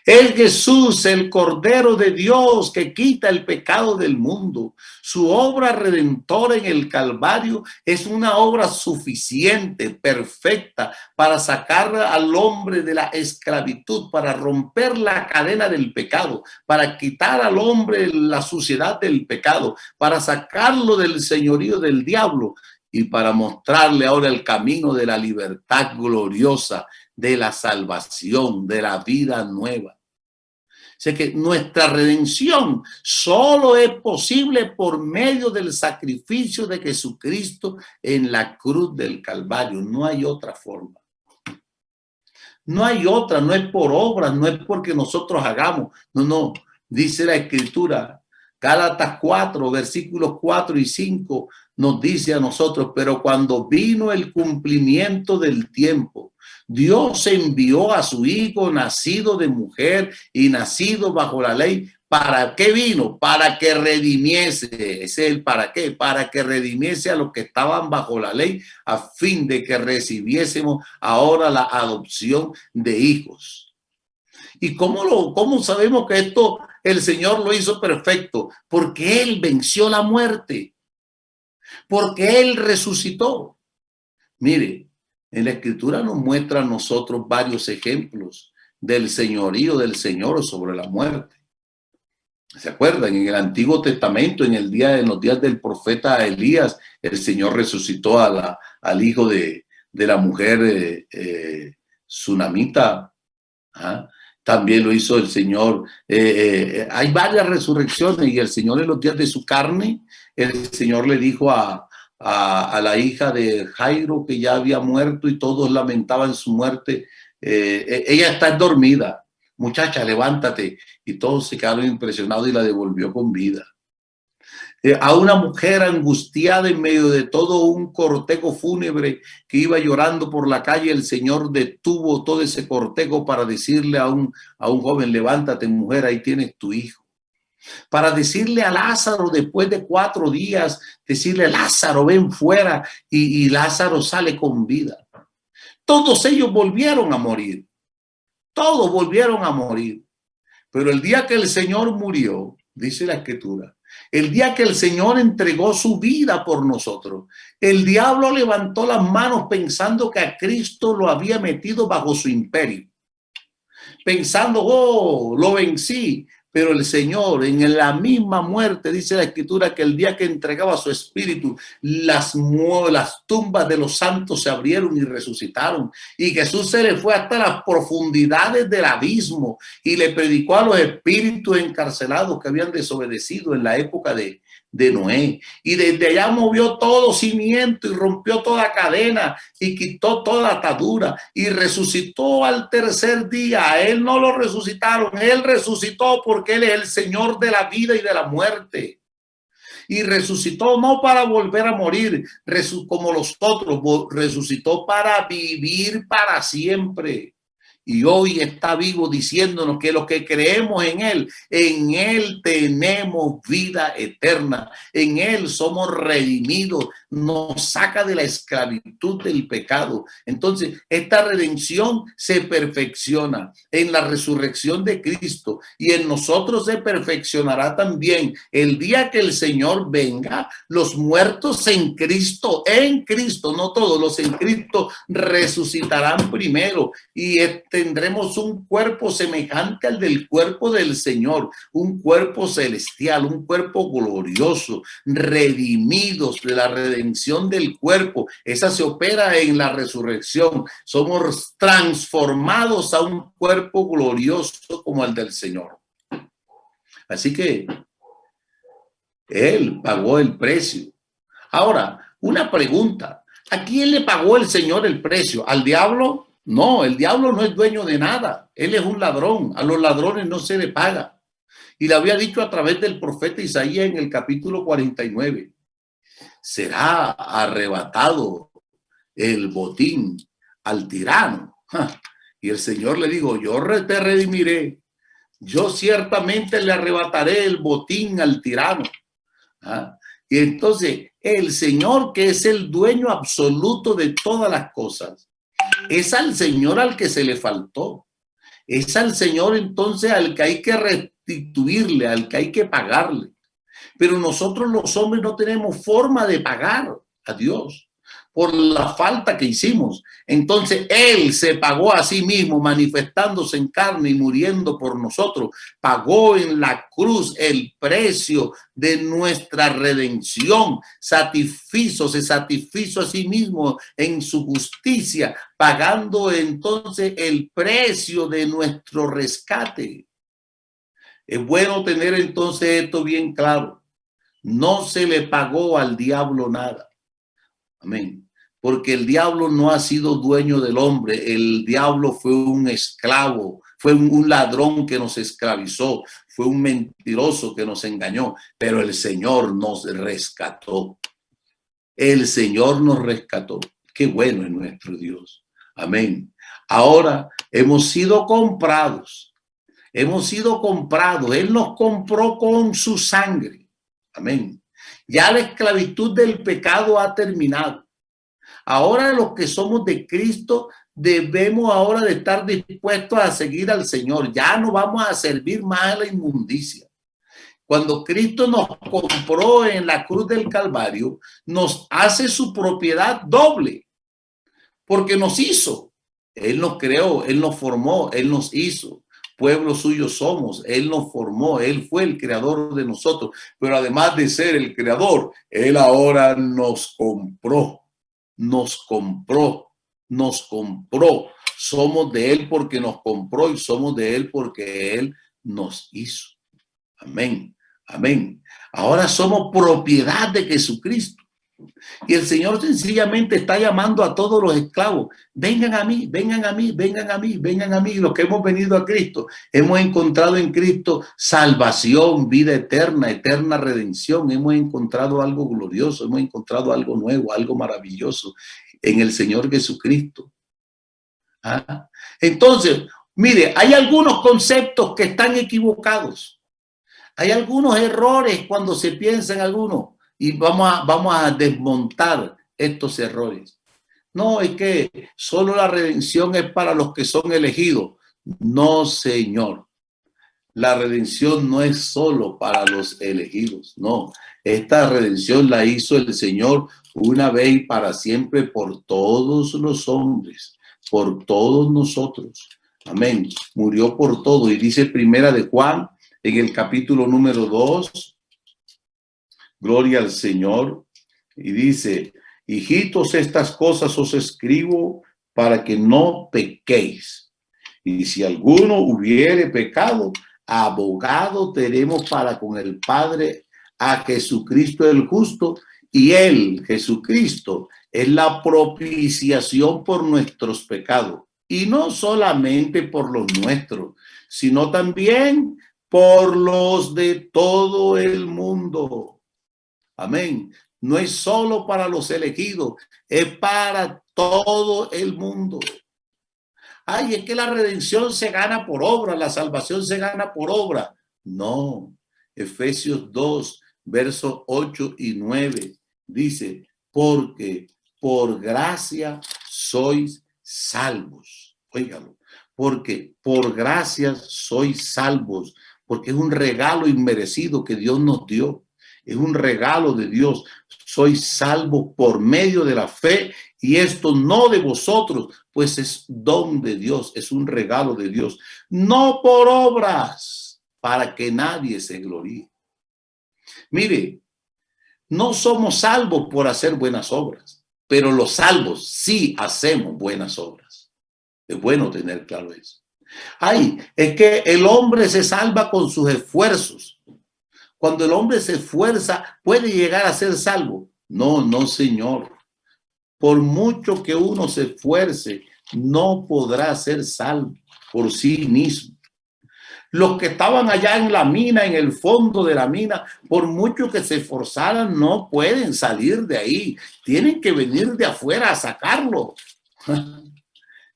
Es Jesús, el Cordero de Dios, que quita el pecado del mundo. Su obra redentora en el Calvario es una obra suficiente, perfecta, para sacar al hombre de la esclavitud, para romper la cadena del pecado, para quitar al hombre la suciedad del pecado, para sacarlo del señorío del diablo y para mostrarle ahora el camino de la libertad gloriosa, de la salvación, de la vida nueva. Sé que nuestra redención solo es posible por medio del sacrificio de Jesucristo en la cruz del Calvario. No hay otra forma. No hay otra, no es por obras, no es porque nosotros hagamos. No, no. Dice la Escritura, Gálatas 4, versículos 4 y 5, nos dice a nosotros, pero cuando vino el cumplimiento del tiempo, Dios envió a su Hijo nacido de mujer y nacido bajo la ley. ¿Para qué vino? Para que redimiese. Ese es el para qué. Para que redimiese a los que estaban bajo la ley, a fin de que recibiésemos ahora la adopción de hijos. ¿Y cómo sabemos que esto el Señor lo hizo perfecto? Porque Él venció la muerte. Porque Él resucitó. Mire, en la Escritura nos muestra a nosotros varios ejemplos del señorío del Señor sobre la muerte. ¿Se acuerdan? En el Antiguo Testamento, en los días del profeta Elías, el Señor resucitó al hijo de la mujer sunamita. ¿Ah? También lo hizo el Señor. Hay varias resurrecciones y el Señor en los días de su carne, el Señor le dijo a la hija de Jairo que ya había muerto y todos lamentaban su muerte. Ella está dormida, muchacha, levántate. Y todos se quedaron impresionados y la devolvió con vida. A una mujer angustiada en medio de todo un cortejo fúnebre que iba llorando por la calle, el Señor detuvo todo ese cortejo para decirle a un joven, levántate mujer, ahí tienes tu hijo. Para decirle a Lázaro después de 4 días, decirle, Lázaro, ven fuera, y Lázaro sale con vida. todos ellos volvieron a morir. Todos volvieron a morir. Pero el día que el Señor murió, dice la Escritura, el día que el Señor entregó su vida por nosotros, el diablo levantó las manos pensando que a Cristo lo había metido bajo su imperio. Pensando, oh, lo vencí. Pero el Señor, en la misma muerte, dice la Escritura, que el día que entregaba su espíritu, las tumbas de los santos se abrieron y resucitaron. Y Jesús se le fue hasta las profundidades del abismo y le predicó a los espíritus encarcelados que habían desobedecido en la época de Noé. Y desde allá movió todo cimiento y rompió toda cadena y quitó toda atadura y resucitó al tercer día. A él no lo resucitaron, él resucitó porque él es el Señor de la vida y de la muerte. Y resucitó no para volver a morir como los otros, resucitó para vivir para siempre. Y hoy está vivo diciéndonos que los que creemos en Él tenemos vida eterna. En Él somos redimidos, nos saca de la esclavitud del pecado. Entonces, esta redención se perfecciona en la resurrección de Cristo y en nosotros se perfeccionará también el día que el Señor venga. Los muertos en Cristo, no todos, los en Cristo resucitarán primero y tendremos un cuerpo semejante al del cuerpo del Señor, un cuerpo celestial, un cuerpo glorioso, redimidos de la redención del cuerpo. Esa se opera en la resurrección. Somos transformados a un cuerpo glorioso como el del Señor. Así que Él pagó el precio. Ahora, una pregunta. ¿A quién le pagó el Señor el precio? ¿Al diablo? No, el diablo no es dueño de nada. Él es un ladrón. A los ladrones no se le paga. Y le había dicho a través del profeta Isaías en el capítulo 49. Será arrebatado el botín al tirano. Y el Señor le dijo, yo te redimiré. Yo ciertamente le arrebataré el botín al tirano. Y entonces el Señor, que es el dueño absoluto de todas las cosas, es al Señor al que se le faltó. Es al Señor entonces al que hay que restituirle, al que hay que pagarle. Pero nosotros los hombres no tenemos forma de pagar a Dios por la falta que hicimos. Entonces Él se pagó a sí mismo, manifestándose en carne y muriendo por nosotros. Pagó en la cruz el precio de nuestra redención. Se satisfizo a sí mismo en su justicia, pagando entonces el precio de nuestro rescate. Es bueno tener entonces esto bien claro. No se le pagó al diablo nada. Amén. Porque el diablo no ha sido dueño del hombre. El diablo fue un esclavo, fue un ladrón que nos esclavizó, fue un mentiroso que nos engañó, pero el Señor nos rescató. El Señor nos rescató. Qué bueno es nuestro Dios. Amén. Ahora hemos sido comprados. Hemos sido comprados. Él nos compró con su sangre. Amén. Ya la esclavitud del pecado ha terminado. Ahora los que somos de Cristo debemos ahora de estar dispuestos a seguir al Señor. Ya no vamos a servir más a la inmundicia. Cuando Cristo nos compró en la cruz del Calvario, nos hace su propiedad doble, porque nos hizo. Él nos creó, Él nos formó, Él nos hizo. Pueblo suyo somos, Él nos formó, Él fue el creador de nosotros, pero además de ser el creador, Él ahora nos compró. Nos compró. Somos de Él porque nos compró y somos de Él porque Él nos hizo. Amén. Amén. Ahora somos propiedad de Jesucristo. Y el Señor sencillamente está llamando a todos los esclavos. Vengan a mí, vengan a mí, vengan a mí, vengan a mí. Los que hemos venido a Cristo, hemos encontrado en Cristo salvación, vida eterna, eterna redención. Hemos encontrado algo glorioso, hemos encontrado algo nuevo, algo maravilloso en el Señor Jesucristo. Entonces, mire, hay algunos conceptos que están equivocados. Hay algunos errores cuando se piensa en algunos. Y vamos a desmontar estos errores. No, es que solo la redención es para los que son elegidos. No, Señor. La redención no es solo para los elegidos, no. Esta redención la hizo el Señor una vez y para siempre por todos los hombres, por todos nosotros. Amén. Murió por todo. Y dice Primera de Juan en el capítulo número 2, gloria al Señor. Y dice, hijitos, estas cosas os escribo para que no pequéis. Y si alguno hubiere pecado, abogado tenemos para con el Padre a Jesucristo el justo, y él, Jesucristo, es la propiciación por nuestros pecados, y no solamente por los nuestros, sino también por los de todo el mundo. Amén. No es solo para los elegidos, es para todo el mundo. Ay, es que la redención se gana por obra, la salvación se gana por obra. No. Efesios 2, versos 8 y 9 dice, porque por gracia sois salvos. Óigalo, porque por gracia sois salvos, porque es un regalo inmerecido que Dios nos dio. Es un regalo de Dios. Sois salvos por medio de la fe, y esto no de vosotros, pues es don de Dios, es un regalo de Dios, no por obras, para que nadie se gloríe. Mire, no somos salvos por hacer buenas obras, pero los salvos sí hacemos buenas obras. Es bueno tener claro eso. Ay, es que el hombre se salva con sus esfuerzos. Cuando el hombre se esfuerza, ¿puede llegar a ser salvo? No, no, Señor. Por mucho que uno se esfuerce, no podrá ser salvo por sí mismo. Los que estaban allá en la mina, en el fondo de la mina, por mucho que se esforzaran, no pueden salir de ahí. Tienen que venir de afuera a sacarlo.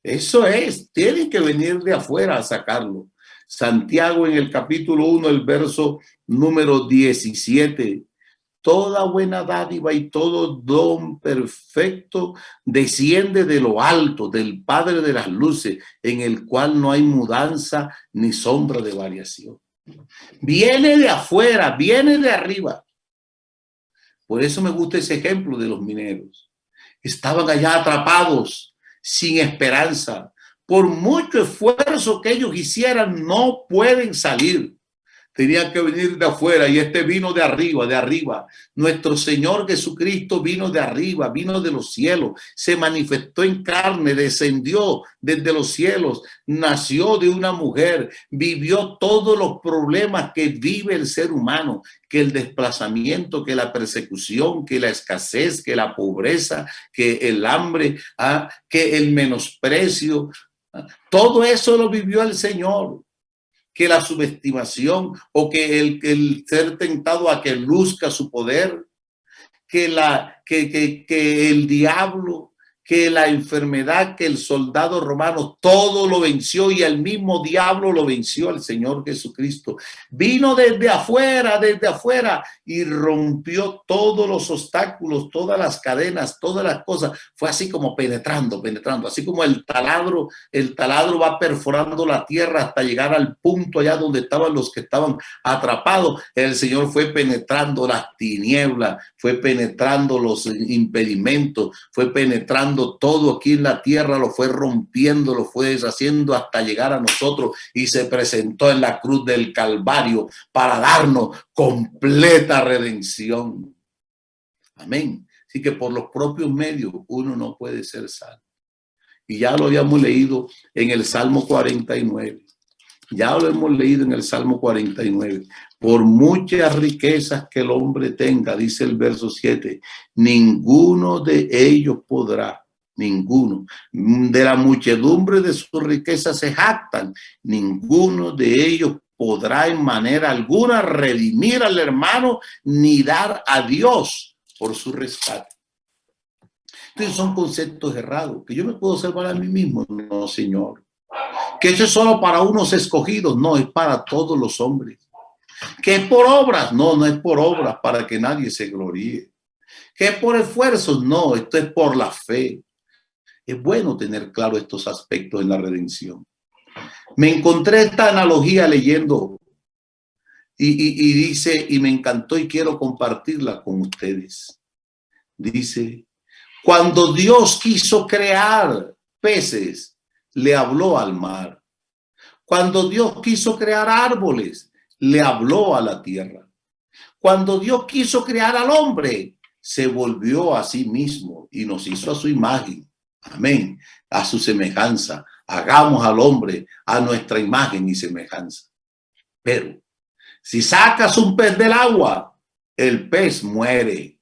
Eso es, tienen que venir de afuera a sacarlo. Santiago en el capítulo 1, el verso número 17. Toda buena dádiva y todo don perfecto desciende de lo alto, del Padre de las luces, en el cual no hay mudanza ni sombra de variación. Viene de afuera, viene de arriba. Por eso me gusta ese ejemplo de los mineros. Estaban allá atrapados, sin esperanza. Por mucho esfuerzo que ellos hicieran, no pueden salir. Tenía que venir de afuera, y este vino de arriba, de arriba. Nuestro Señor Jesucristo vino de arriba, vino de los cielos, se manifestó en carne, descendió desde los cielos, nació de una mujer, vivió todos los problemas que vive el ser humano, que el desplazamiento, que la persecución, que la escasez, que la pobreza, que el hambre, que el menosprecio. Todo eso lo vivió el Señor. Que la subestimación o que el ser tentado a que luzca su poder, que el diablo, que la enfermedad, que el soldado romano, todo lo venció, y el mismo diablo lo venció al Señor Jesucristo. Vino desde afuera y rompió todos los obstáculos, todas las cadenas, todas las cosas. Fue así como penetrando, así como el taladro va perforando la tierra hasta llegar al punto allá donde estaban los que estaban atrapados. El Señor fue penetrando las tinieblas, fue penetrando los impedimentos, fue penetrando todo aquí en la tierra, lo fue rompiendo, lo fue deshaciendo hasta llegar a nosotros, y se presentó en la cruz del Calvario para darnos completa redención. Amén. Así que por los propios medios uno no puede ser salvo. Y ya lo habíamos leído en el Salmo 49. Ya lo hemos leído en el Salmo 49. Por muchas riquezas que el hombre tenga, dice el verso 7, ninguno de ellos podrá. Ninguno. De la muchedumbre de sus riquezas se jactan. Ninguno de ellos podrá en manera alguna redimir al hermano ni dar a Dios por su rescate. Entonces son conceptos errados. Que yo me puedo salvar a mí mismo. No, Señor. Que eso es solo para unos escogidos. No, es para todos los hombres. Que es por obras. No, no es por obras para que nadie se gloríe. Que es por esfuerzos. No, esto es por la fe. Es bueno tener claro estos aspectos en la redención. Me encontré esta analogía leyendo y dice, y me encantó y quiero compartirla con ustedes. Dice, cuando Dios quiso crear peces, le habló al mar. Cuando Dios quiso crear árboles, le habló a la tierra. Cuando Dios quiso crear al hombre, se volvió a sí mismo y nos hizo a su imagen. Amén. A su semejanza. Hagamos al hombre a nuestra imagen y semejanza. Pero si sacas un pez del agua, el pez muere.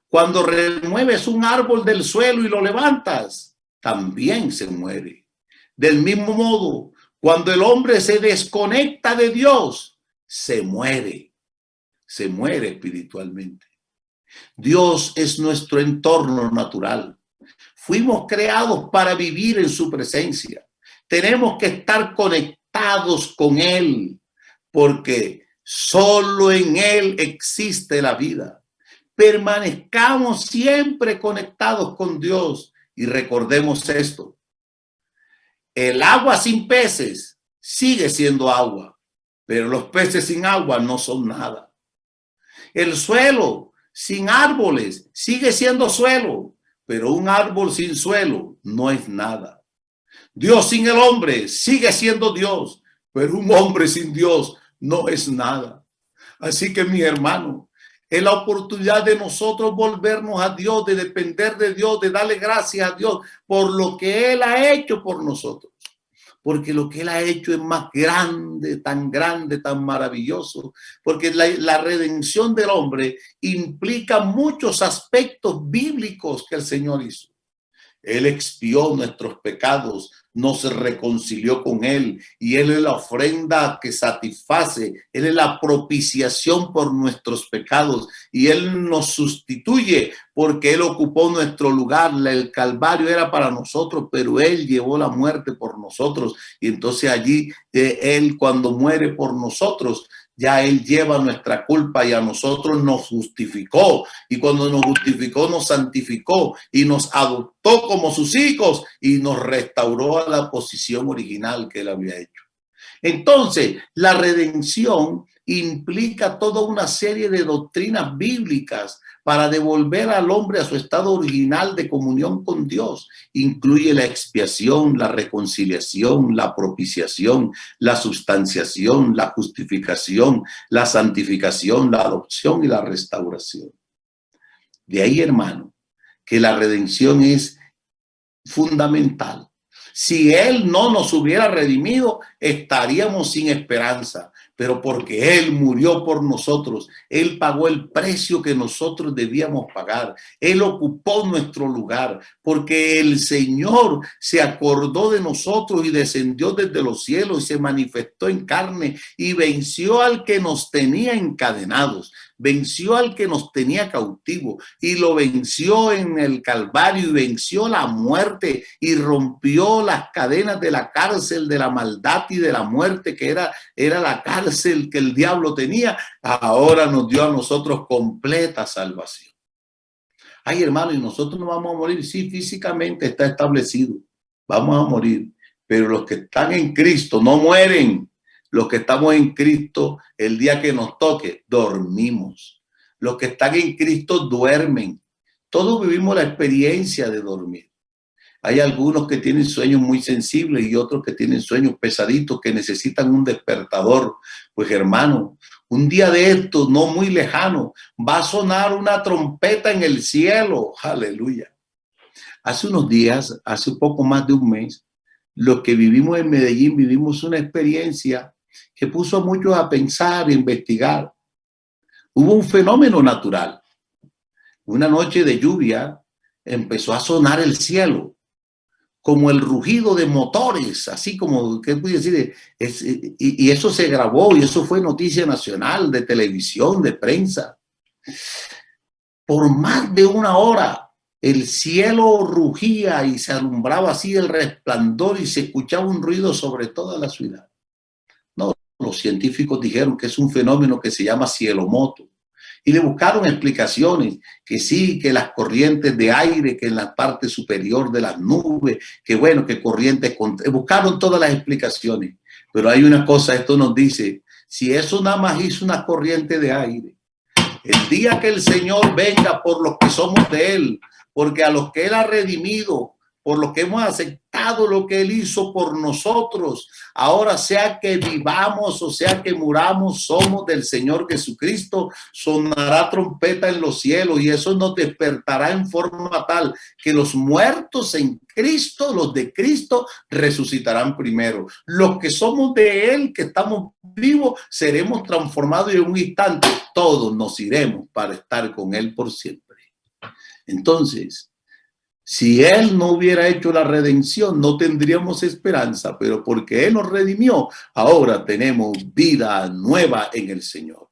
Cuando remueves un árbol del suelo y lo levantas, también se muere. Del mismo modo, cuando el hombre se desconecta de Dios, se muere espiritualmente. Dios es nuestro entorno natural. Fuimos creados para vivir en su presencia. Tenemos que estar conectados con Él, porque solo en Él existe la vida. Permanezcamos siempre conectados con Dios y recordemos esto. El agua sin peces sigue siendo agua, pero los peces sin agua no son nada. El suelo sin árboles sigue siendo suelo, pero un árbol sin suelo no es nada. Dios sin el hombre sigue siendo Dios, pero un hombre sin Dios no es nada. Así que, mi hermano, es la oportunidad de nosotros volvernos a Dios, de depender de Dios, de darle gracias a Dios por lo que Él ha hecho por nosotros. Porque lo que Él ha hecho es más grande, tan maravilloso. Porque la redención del hombre implica muchos aspectos bíblicos que el Señor hizo. Él expió nuestros pecados, nos reconcilió con Él y Él es la ofrenda que satisface. Él es la propiciación por nuestros pecados y Él nos sustituye porque Él ocupó nuestro lugar. El Calvario era para nosotros, pero Él llevó la muerte por nosotros y entonces allí Él, cuando muere por nosotros, ya Él lleva nuestra culpa y a nosotros nos justificó. Y cuando nos justificó, nos santificó y nos adoptó como sus hijos y nos restauró a la posición original que Él había hecho. Entonces, la redención implica toda una serie de doctrinas bíblicas para devolver al hombre a su estado original de comunión con Dios. Incluye la expiación, la reconciliación, la propiciación, la sustanciación, la justificación, la santificación, la adopción y la restauración. De ahí, hermano, que la redención es fundamental. Si Él no nos hubiera redimido, estaríamos sin esperanza. Pero porque Él murió por nosotros, Él pagó el precio que nosotros debíamos pagar. Él ocupó nuestro lugar, porque el Señor se acordó de nosotros y descendió desde los cielos y se manifestó en carne y venció al que nos tenía encadenados. Venció al que nos tenía cautivo y lo venció en el Calvario y venció la muerte y rompió las cadenas de la cárcel de la maldad y de la muerte que era la cárcel que el diablo tenía. Ahora nos dio a nosotros completa salvación. Ay, hermano, y nosotros no vamos a morir. Sí, físicamente está establecido. Vamos a morir, pero los que están en Cristo no mueren. Los que estamos en Cristo, el día que nos toque, dormimos. Los que están en Cristo duermen. Todos vivimos la experiencia de dormir. Hay algunos que tienen sueños muy sensibles y otros que tienen sueños pesaditos que necesitan un despertador. Pues, hermano, un día de estos, no muy lejano, va a sonar una trompeta en el cielo. Aleluya. Hace unos días, hace poco más de un mes, los que vivimos en Medellín vivimos una experiencia que puso a muchos a pensar e investigar. Hubo un fenómeno natural. Una noche de lluvia empezó a sonar el cielo, como el rugido de motores, así como, ¿qué puedo decir? Y eso se grabó y eso fue noticia nacional, de televisión, de prensa. Por más de una hora, el cielo rugía y se alumbraba así el resplandor y se escuchaba un ruido sobre toda la ciudad. No, los científicos dijeron que es un fenómeno que se llama cielomoto. Y le buscaron explicaciones, que sí, que las corrientes de aire, que en la parte superior de las nubes, que bueno, que corrientes, buscaron todas las explicaciones. Pero hay una cosa, esto nos dice, si eso nada más hizo una corriente de aire, el día que el Señor venga por los que somos de Él, porque a los que Él ha redimido, por los que hemos aceptado lo que Él hizo por nosotros, ahora sea que vivamos o sea que muramos, somos del Señor Jesucristo, sonará trompeta en los cielos y eso nos despertará en forma tal que los muertos en Cristo, los de Cristo, resucitarán primero. Los que somos de Él, que estamos vivos, seremos transformados y en un instante todos nos iremos para estar con Él por siempre. Entonces, si Él no hubiera hecho la redención, no tendríamos esperanza, pero porque Él nos redimió, ahora tenemos vida nueva en el Señor.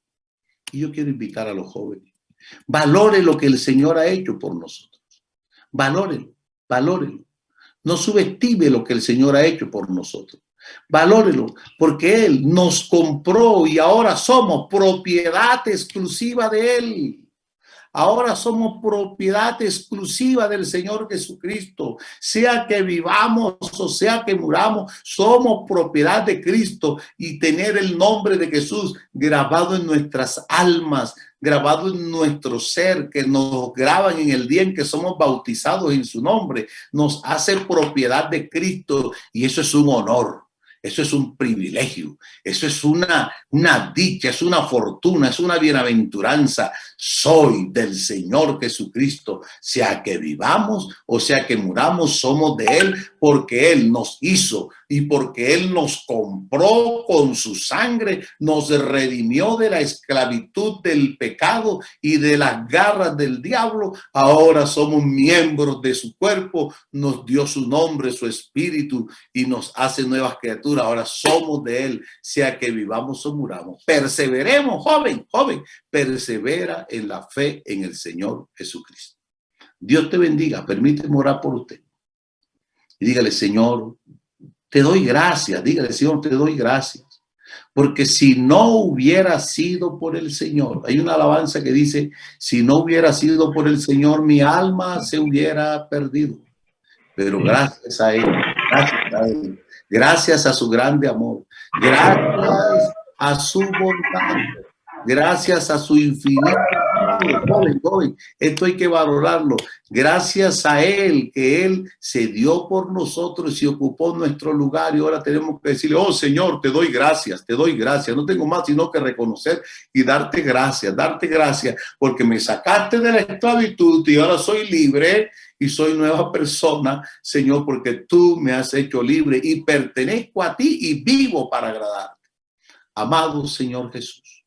Y yo quiero invitar a los jóvenes, valore lo que el Señor ha hecho por nosotros. Valórelo, valórelo. No subestime lo que el Señor ha hecho por nosotros. Valórelo, porque Él nos compró y ahora somos propiedad exclusiva de Él. Ahora somos propiedad exclusiva del Señor Jesucristo. Sea que vivamos o sea que muramos, somos propiedad de Cristo y tener el nombre de Jesús grabado en nuestras almas, grabado en nuestro ser, que nos graban en el día en que somos bautizados en su nombre, nos hace propiedad de Cristo y eso es un honor. Eso es un privilegio, eso es una dicha, es una fortuna, es una bienaventuranza. Soy del Señor Jesucristo, sea que vivamos o sea que muramos, somos de Él porque Él nos hizo y porque Él nos compró con su sangre, nos redimió de la esclavitud del pecado y de las garras del diablo. Ahora somos miembros de su cuerpo, nos dio su nombre, su espíritu y nos hace nuevas criaturas. Ahora somos de Él, sea que vivamos o muramos. Perseveremos, joven, persevera en la fe en el Señor Jesucristo. Dios te bendiga, permíteme orar por usted. Y dígale, Señor, te doy gracias, dígale, Señor, te doy gracias. Porque si no hubiera sido por el Señor, hay una alabanza que dice, si no hubiera sido por el Señor, mi alma se hubiera perdido. Pero gracias a Él, gracias a su grande amor, gracias a su bondad, gracias a su infinito joven, esto hay que valorarlo. Gracias a Él, que Él se dio por nosotros y ocupó nuestro lugar y ahora tenemos que decirle, oh Señor, te doy gracias, no tengo más sino que reconocer y darte gracias porque me sacaste de la esclavitud y ahora soy libre y soy nueva persona, Señor, porque tú me has hecho libre y pertenezco a ti y vivo para agradarte. Amado Señor Jesús,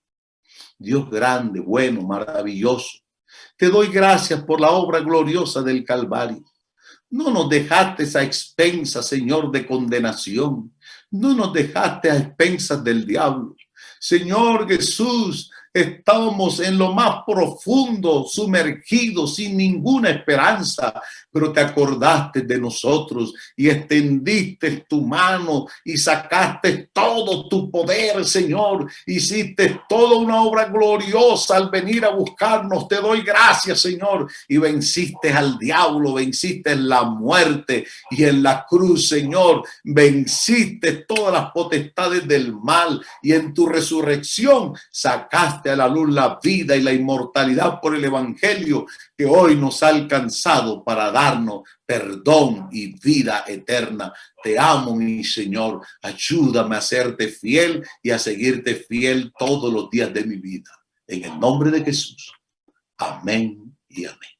Dios grande, bueno, maravilloso, te doy gracias por la obra gloriosa del Calvario. No nos dejaste a expensas, Señor, de condenación. No nos dejaste a expensas del diablo. Señor Jesús, estábamos en lo más profundo, sumergidos, sin ninguna esperanza, pero te acordaste de nosotros y extendiste tu mano y sacaste todo tu poder, Señor. Hiciste toda una obra gloriosa al venir a buscarnos. Te doy gracias, Señor. Y venciste al diablo, venciste en la muerte y en la cruz, Señor. Venciste todas las potestades del mal y en tu resurrección sacaste a la luz la vida y la inmortalidad por el evangelio que hoy nos ha alcanzado para darnos perdón y vida eterna. Te amo, mi Señor. Ayúdame a serte fiel y a seguirte fiel todos los días de mi vida. En el nombre de Jesús. Amén y amén.